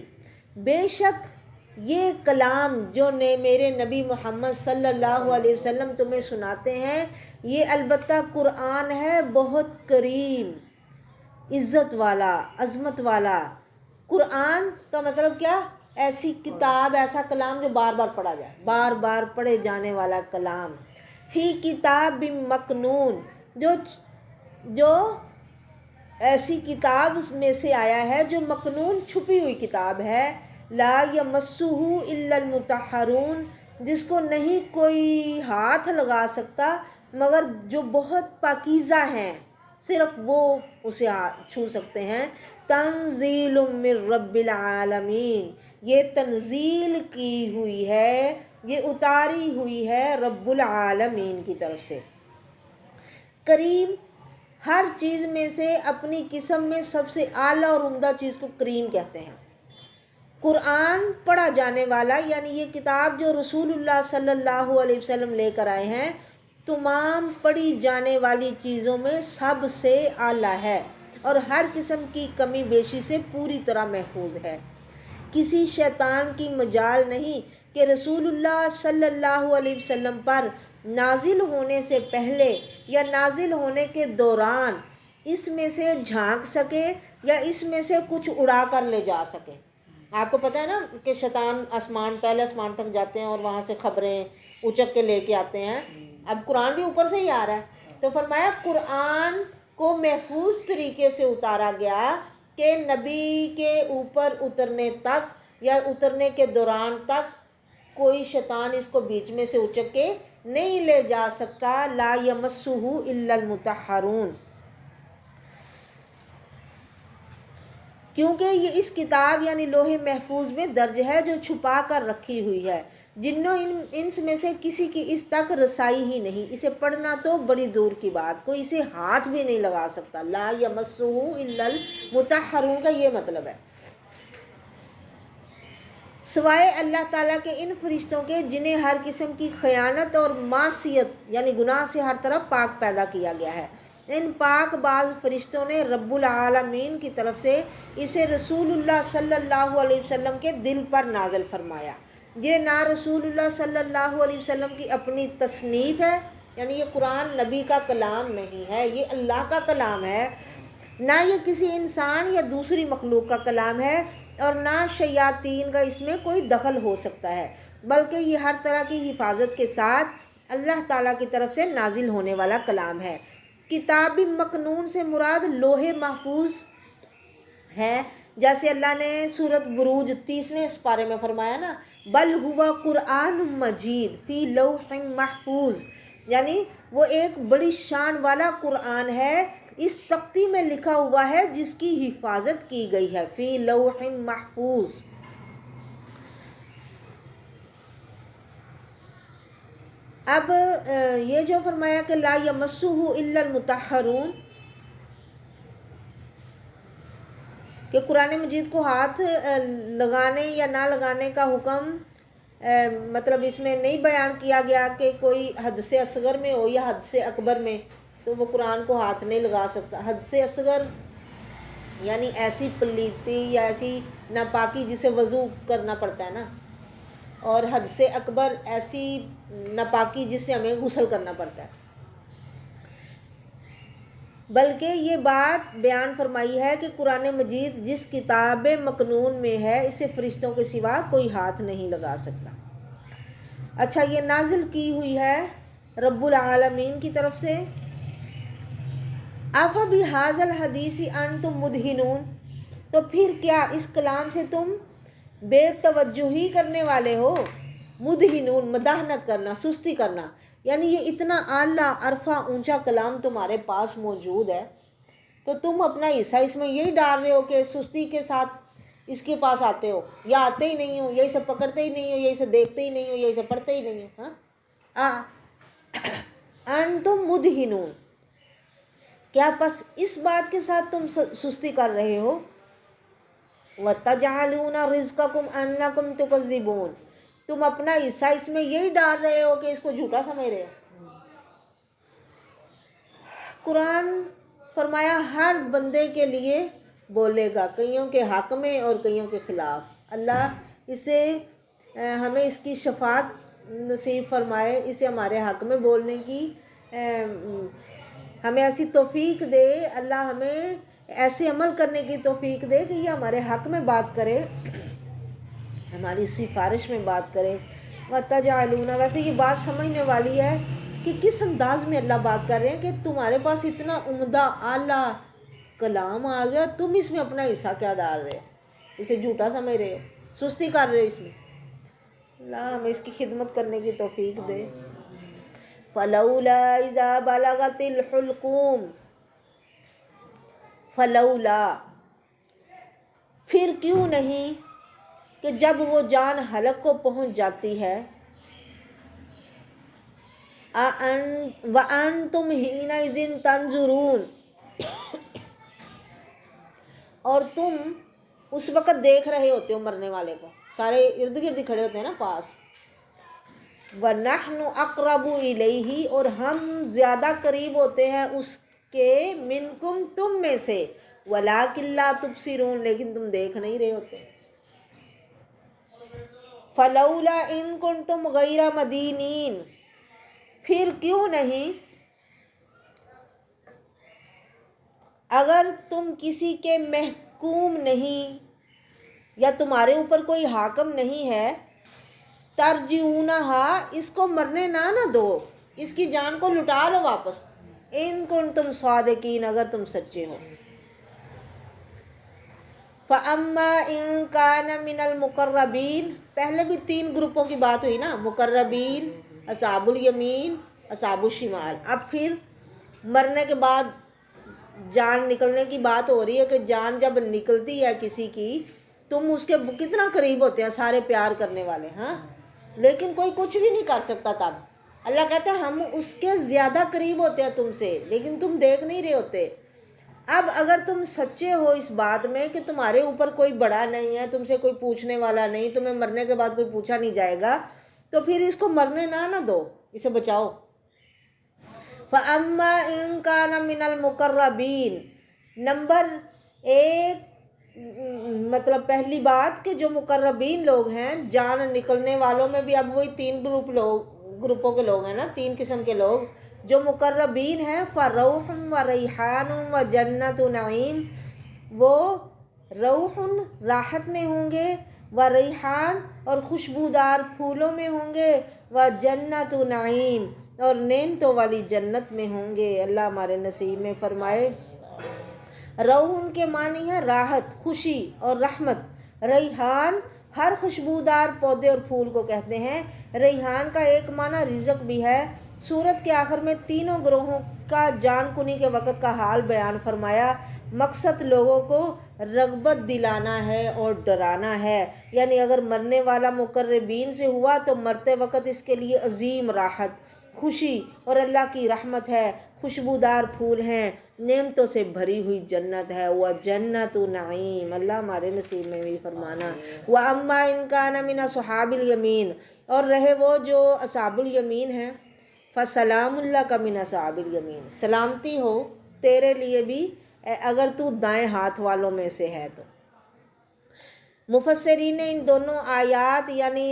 بے شک یہ کلام جو نے میرے نبی محمد صلی اللہ علیہ وسلم تمہیں سناتے ہیں، یہ البتہ قرآن ہے بہت کریم، عزت والا، عظمت والا۔ قرآن کا مطلب کیا؟ ایسی کتاب، ایسا کلام جو بار بار پڑھا جائے، بار بار پڑھے جانے والا کلام۔ فی کتاب مکنون، جو ایسی کتاب میں سے آیا ہے جو مکنون، چھپی ہوئی کتاب ہے۔ لا یمسہ الا المطہرون، جس کو نہیں کوئی ہاتھ لگا سکتا مگر جو بہت پاکیزہ ہیں، صرف وہ اسے چھو سکتے ہیں۔ تنزیل من رب العالمین، یہ تنزیل کی ہوئی ہے، یہ اتاری ہوئی ہے رب العالمین کی طرف سے۔ کریم، ہر چیز میں سے اپنی قسم میں سب سے اعلیٰ اور عمدہ چیز کو کریم کہتے ہیں۔ قرآن پڑھا جانے والا، یعنی یہ کتاب جو رسول اللہ صلی اللہ علیہ وسلم لے کر آئے ہیں، تمام پڑھی جانے والی چیزوں میں سب سے اعلیٰ ہے اور ہر قسم کی کمی بیشی سے پوری طرح محفوظ ہے۔ کسی شیطان کی مجال نہیں کہ رسول اللہ صلی اللہ علیہ وسلم پر نازل ہونے سے پہلے یا نازل ہونے کے دوران اس میں سے جھانک سکے یا اس میں سے کچھ اڑا کر لے جا سکے۔ آپ کو پتہ ہے نا کہ شیطان پہلے آسمان تک جاتے ہیں اور وہاں سے خبریں اچک کے لے کے آتے ہیں۔ اب قرآن بھی اوپر سے ہی آ رہا ہے، تو فرمایا قرآن کو محفوظ طریقے سے اتارا گیا کہ نبی کے اوپر اترنے تک یا اترنے کے دوران تک کوئی شیطان اس کو بیچ میں سے اچک کے نہیں لے جا سکتا۔ لا یمسہ الا المطہرون، کیونکہ یہ اس کتاب یعنی لوح محفوظ میں درج ہے جو چھپا کر رکھی ہوئی ہے، جنوں انس میں سے کسی کی اس تک رسائی ہی نہیں۔ اسے پڑھنا تو بڑی دور کی بات، کوئی اسے ہاتھ بھی نہیں لگا سکتا۔ لا یمسہ الا المطہرون کا یہ مطلب ہے، سوائے اللہ تعالیٰ کے ان فرشتوں کے جنہیں ہر قسم کی خیانت اور معصیت یعنی گناہ سے ہر طرف پاک پیدا کیا گیا ہے۔ ان پاک باز فرشتوں نے رب العالمین کی طرف سے اسے رسول اللہ صلی اللہ علیہ وسلم کے دل پر نازل فرمایا۔ یہ نہ رسول اللہ صلی اللہ علیہ وسلم کی اپنی تصنیف ہے، یعنی یہ قرآن نبی کا کلام نہیں ہے، یہ اللہ کا کلام ہے، نہ یہ کسی انسان یا دوسری مخلوق کا کلام ہے، اور نہ شیاطین کا اس میں کوئی دخل ہو سکتا ہے، بلکہ یہ ہر طرح کی حفاظت کے ساتھ اللہ تعالیٰ کی طرف سے نازل ہونے والا کلام ہے۔ کتاب مکنون سے مراد لوح محفوظ ہے، جیسے اللہ نے سورۃ بروج 30ویں پارے میں فرمایا نا، بل ہوا قرآن مجید فی لوح محفوظ، یعنی وہ ایک بڑی شان والا قرآن ہے، اس تختی میں لکھا ہوا ہے جس کی حفاظت کی گئی ہے، فی لوح محفوظ۔ اب یہ جو فرمایا کہ لا یمسہ الا المطہرون، کہ قرآن مجید کو ہاتھ لگانے یا نہ لگانے کا حکم مطلب اس میں نہیں بیان کیا گیا کہ کوئی حد سے اصغر میں ہو یا حد سے اکبر میں، تو وہ قرآن کو ہاتھ نہیں لگا سکتا۔ حد سے اصغر یعنی ایسی پلیتی یا ایسی ناپاکی جسے وضو کرنا پڑتا ہے نا، اور حد سے اکبر ایسی ناپاکی جس سے ہمیں غسل کرنا پڑتا ہے۔ بلکہ یہ بات بیان فرمائی ہے کہ قرآن مجید جس کتاب مکنون میں ہے اسے فرشتوں کے سوا کوئی ہاتھ نہیں لگا سکتا۔ اچھا، یہ نازل کی ہوئی ہے رب العالمین کی طرف سے۔ افبہذا الحدیث انتم مدہنون، تو پھر کیا اس کلام سے تم بے توجہی کرنے والے ہو؟ مدہنون، مداحنت کرنا، سستی کرنا، یعنی یہ اتنا اعلیٰ عرفہ اونچا کلام تمہارے پاس موجود ہے تو تم اپنا حصہ اس میں یہی ڈال رہے ہو کہ سستی کے ساتھ اس کے پاس آتے ہو، یا آتے ہی نہیں ہو، یہی سے پکڑتے ہی نہیں ہو، یہی سے دیکھتے ہی نہیں ہو، یہی سے پڑھتے ہی نہیں ہو۔ ہاں، انتم مدہنون، کیا پس اس بات کے ساتھ تم سستی کر رہے ہو؟ وَتَجْعَلُونَ رِزْقَكُمْ أَنَّكُمْ تُكَذِّبُونَ، تم اپنا حصہ اس میں یہی ڈال رہے ہو کہ اس کو جھوٹا سمجھ رہے ہو۔ قرآن فرمایا ہر بندے کے لیے بولے گا، کئیوں کے حق میں اور کئیوں کے خلاف۔ اللہ اسے ہمیں اس کی شفاعت نصیب فرمائے، اسے ہمارے حق میں بولنے کی ہمیں ایسی توفیق دے، اللہ ہمیں ایسے عمل کرنے کی توفیق دے کہ یہ ہمارے حق میں بات کرے، ہماری سفارش میں بات کرے۔ وَتَجْعَلُونَ، ویسے یہ بات سمجھنے والی ہے کہ کس انداز میں اللہ بات کر رہے ہیں کہ تمہارے پاس اتنا عمدہ اعلیٰ کلام آ گیا، تم اس میں اپنا حصہ کیا ڈال رہے ہو؟ اسے جھوٹا سمجھ رہے ہو، سستی کر رہے ہو اس میں۔ اللہ ہمیں اس کی خدمت کرنے کی توفیق دے۔ فَلَوْلَا إِذَا بَلَغَتِ الْحُلْقُومَ، فَلَوْلَا، پھر کیوں نہیں کہ جب وہ جان حلق کو پہنچ جاتی ہے، وَأَنْتُمْ حِينَئِذٍ تَنْظُرُونَ، اور تم اس وقت دیکھ رہے ہوتے ہو مرنے والے کو، سارے ارد گرد کھڑے ہوتے ہیں نا پاس۔ وَنَحْنُ أَقْرَبُ إِلَيْهِ، اور ہم زیادہ قریب ہوتے ہیں اس کے، مِنْكُمْ، تم میں سے، وَلَكِنْ لَا تُبْصِرُونَ، لیکن تم دیکھ نہیں رہے ہوتے۔ فَلَوْلَا إِن كُنْتُمْ غَيْرَ مَدِينِينَ، پھر کیوں نہیں اگر تم کسی کے محکوم نہیں یا تمہارے اوپر کوئی حاکم نہیں ہے، ترجعونہا، اس کو مرنے نہ دو، اس کی جان کو لٹا لو واپس، ان کنتم صادقین، اگر تم سچے ہو۔ فَأَمَّا إِن كَانَ مِنَ الْمُقَرَّبِينَ، پہلے بھی 3 گروپوں کی بات ہوئی نا، مقربین، اصحاب الیمین، اصحاب الشمال۔ اب پھر مرنے کے بعد جان نکلنے کی بات ہو رہی ہے کہ جان جب نکلتی ہے کسی کی، تم اس کے کتنا قریب ہوتے ہیں سارے پیار کرنے والے، ہاں، لیکن کوئی کچھ بھی نہیں کر سکتا تب۔ اللہ کہتا ہے ہم اس کے زیادہ قریب ہوتے ہیں تم سے، لیکن تم دیکھ نہیں رہے ہوتے۔ اب اگر تم سچے ہو اس بات میں کہ تمہارے اوپر کوئی بڑا نہیں ہے، تم سے کوئی پوچھنے والا نہیں، تمہیں مرنے کے بعد کوئی پوچھا نہیں جائے گا، تو پھر اس کو مرنے نہ دو، اسے بچاؤ۔ فَأَمَّا إِن كَانَ مِنَ الْمُقَرَّبِينَ، نمبر 1، مطلب پہلی بات کہ جو مقربین لوگ ہیں، جان نکلنے والوں میں بھی اب وہی 3 گروپوں کے لوگ ہیں نا، 3 قسم کے لوگ۔ جو مقربین ہیں، فَرَوْحٌ وَرَيْحَانٌ وَجَنَّتُ نَعِيمٌ، وہ روح راحت میں ہوں گے، وَرَيْحَان، اور خوشبودار پھولوں میں ہوں گے، وَجَنَّتُ نَعِيمٌ، اور نعمتوں والی جنت میں ہوں گے۔ اللہ ہمارے نصیب میں فرمائے۔ روح کے معنی ہے راحت، خوشی اور رحمت۔ ریحان ہر خوشبودار پودے اور پھول کو کہتے ہیں۔ ریحان کا ایک معنی رزق بھی ہے۔ سورت کے آخر میں تینوں گروہوں کا جان کنی کے وقت کا حال بیان فرمایا۔ مقصد لوگوں کو رغبت دلانا ہے اور ڈرانا ہے، یعنی اگر مرنے والا مقربین سے ہوا تو مرتے وقت اس کے لیے عظیم راحت، خوشی اور اللہ کی رحمت ہے، خوشبودار پھول ہیں، نعمتوں سے بھری ہوئی جنت ہے، وہ جنت نعیم۔ اللہ ہمارے نصیب میں بھی فرمانا۔ وَأَمَّا إِن كَانَ مِنَ أَصْحَابِ الْيَمِينَ، اور رہے وہ جو اصحاب الیمین ہیں، فَسَلَامٌ لَكَ مِنْ أَصْحَابِ الْيَمِينَ، سلامتی ہو تیرے لیے بھی اگر تو دائیں ہاتھ والوں میں سے ہے تو۔ مفسرین نے ان دونوں آیات یعنی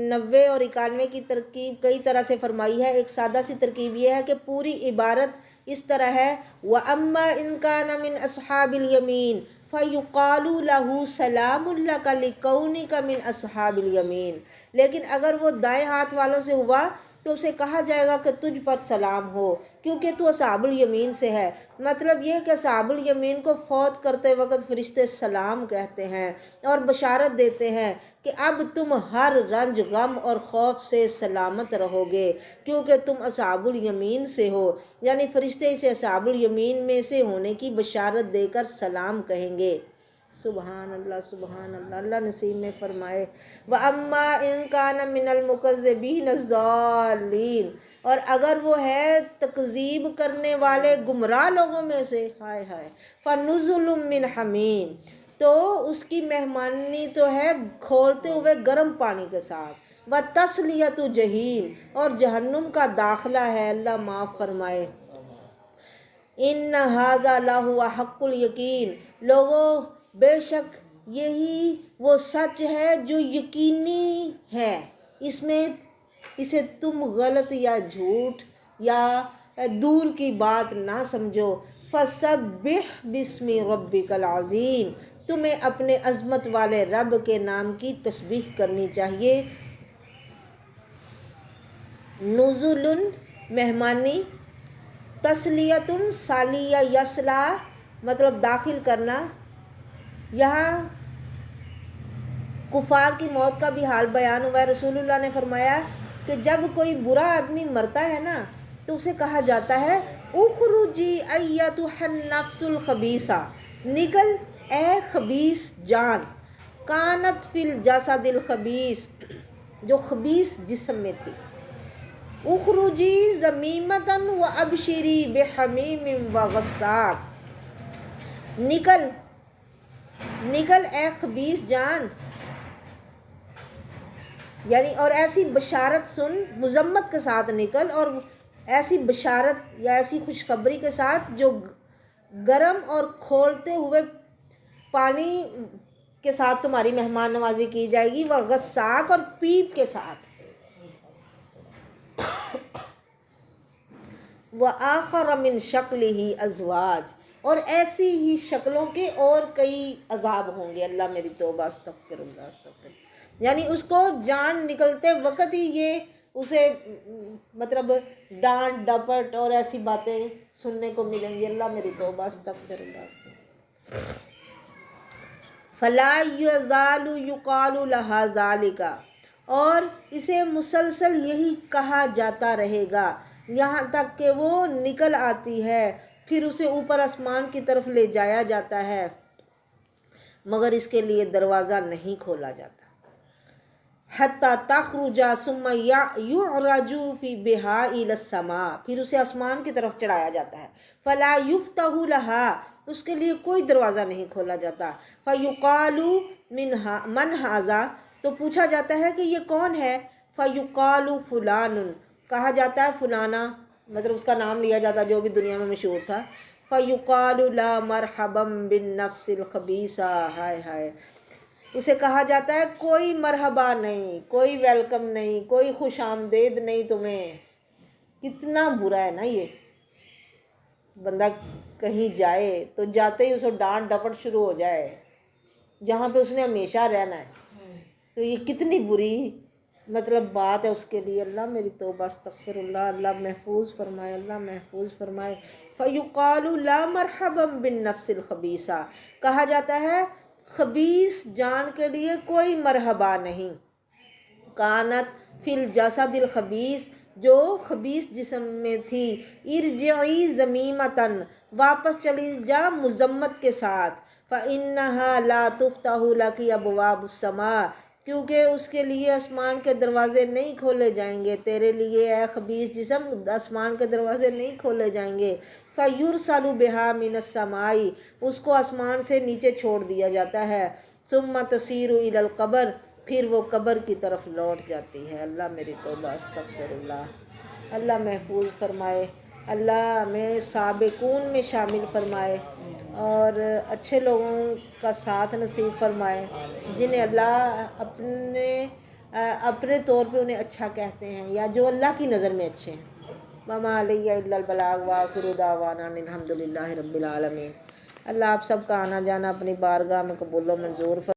90 اور 91 کی ترکیب کئی طرح سے فرمائی ہے۔ ایک سادہ سی ترکیب یہ ہے کہ پوری عبارت اس طرح ہے، وَأَمَّا إِن كَانَ مِنْ أَصْحَابِ الْيَمِينَ فَيُقَالُ لَهُ سَلَامٌ لَكَ لِكَوْنِكَ مِنْ أَصْحَابِ الْيَمِينَ، لیکن اگر وہ دائیں ہاتھ والوں سے ہوا تو اسے کہا جائے گا کہ تجھ پر سلام ہو کیونکہ تو اصحاب الیمین سے ہے۔ مطلب یہ کہ اصحاب الیمین کو فوت کرتے وقت فرشتے سلام کہتے ہیں اور بشارت دیتے ہیں کہ اب تم ہر رنج، غم اور خوف سے سلامت رہو گے کیونکہ تم اصحاب الیمین سے ہو، یعنی فرشتے اسے اصحاب الیمین میں سے ہونے کی بشارت دے کر سلام کہیں گے۔ سبحان اللہ سبحان اللہ، اللہ نصیب میں فرمائے۔ وَأَمَّا إِن كَانَ مِنَ الْمُكَذِّبِينَ الضَّالِّينَ، اور اگر وہ ہے تکذیب کرنے والے گمراہ لوگوں میں سے، ہائے ہائے، فَنُزُلٌ مِّنْ حَمِيمٍ، تو اس کی مہمانی تو ہے کھولتے ہوئے گرم پانی کے ساتھ، وَتَصْلِيَةُ جَحِيمٍ، اور جہنم کا داخلہ ہے، اللہ معاف فرمائے۔ ان ھذا لہو حق الیقین، لوگوں بے شک یہی وہ سچ ہے جو یقینی ہے، اس میں اسے تم غلط یا جھوٹ یا دور کی بات نہ سمجھو۔ فسبح باسم ربک العظیم، تمہیں اپنے عظمت والے رب کے نام کی تسبیح کرنی چاہیے۔ نزل مہمانی، تسلیۃ سالیہ یسلا مطلب داخل کرنا، یہاں کفار کی موت کا بھی حال بیان ہوا ہے۔ رسول اللہ نے فرمایا کہ جب کوئی برا آدمی مرتا ہے نا تو اسے کہا جاتا ہے اخرجی ایتھا النفس الخبیثہ، نکل اے خبیث جان، کانت فی الجسد الخبیث، جو خبیث جسم میں تھی، اخرجی ذمیمۃ و ابشری بحمیم و غساق، نکل نکل اے خبیث جان، یعنی اور ایسی بشارت سن، مذمت کے ساتھ نکل، اور ایسی بشارت یا ایسی خوشخبری کے ساتھ جو گرم اور کھولتے ہوئے پانی کے ساتھ تمہاری مہمان نوازی کی جائے گی، وہ غساق، اور پیپ کے ساتھ، وآخر من شکلہ ازواج، اور ایسی ہی شکلوں کے اور کئی عذاب ہوں گے۔ اللہ میری توبہ، استغفر اللہ استغفر اللہ، یعنی اس کو جان نکلتے وقت ہی یہ اسے مطلب ڈانٹ ڈپٹ اور ایسی باتیں سننے کو ملیں گی۔ اللہ میری توبہ، استغفر اللہ استغفر اللہ۔ فلا یزال یقال لہا ذالک، اور اسے مسلسل یہی کہا جاتا رہے گا یہاں تک کہ وہ نکل آتی ہے، پھر اسے اوپر آسمان کی طرف لے جایا جاتا ہے، مگر اس کے لیے دروازہ نہیں کھولا جاتا، حتی تخرج ثم یعرج فی بہا الی السماء، پھر اسے آسمان کی طرف چڑھایا جاتا ہے، فلا یفتح لہا، اس کے لیے کوئی دروازہ نہیں کھولا جاتا، فیقال من ھذا، تو پوچھا جاتا ہے کہ یہ کون ہے، فیقال فلان، کہا جاتا ہے فلانا، مطلب اس کا نام لیا جاتا جو بھی دنیا میں مشہور تھا، فیقال لا مرحبا بالنفس الخبیثہ، ہائے ہائے، اسے کہا جاتا ہے کوئی مرحبا نہیں، کوئی ویلکم نہیں، کوئی خوش آمدید نہیں تمہیں۔ کتنا برا ہے نا یہ، بندہ کہیں جائے تو جاتے ہی اسے ڈانٹ ڈپٹ شروع ہو جائے جہاں پہ اس نے ہمیشہ رہنا ہے، تو یہ کتنی بری مطلب بات ہے اس کے لیے۔ اللہ میری توبہ، استغفر اللہ، اللہ محفوظ فرمائے، اللہ محفوظ فرمائے۔ فیقال لا مرحبا بالنفس الخبیثہ، کہا جاتا ہے خبیث جان کے لیے کوئی مرحبا نہیں، کانت فی الجسد الخبیث، جو خبیث جسم میں تھی، ارجعی ذمیمۃ، واپس چلی جا مذمت کے ساتھ، فإنها لا تفتح لک ابواب السماء، کیونکہ اس کے لیے آسمان کے دروازے نہیں کھولے جائیں گے، تیرے لیے اے خبیث جسم آسمان کے دروازے نہیں کھولے جائیں گے، فیرسل بہا من السماء، اس کو آسمان سے نیچے چھوڑ دیا جاتا ہے، ثم تصیر الی القبر، پھر وہ قبر کی طرف لوٹ جاتی ہے۔ اللہ میری توبہ، استغفر اللہ، اللہ محفوظ فرمائے، اللہ ہمیں سابقون میں شامل فرمائے اور اچھے لوگوں کا ساتھ نصیب فرمائے، جنہیں اللہ اپنے طور پہ انہیں اچھا کہتے ہیں یا جو اللہ کی نظر میں اچھے ہیں۔ وما علیہ الا البلاغ وآخر دعوانا ان الحمد للہ رب العالمین۔ اللہ آپ سب کا آنا جانا اپنی بارگاہ میں قبول و منظور فرمائے۔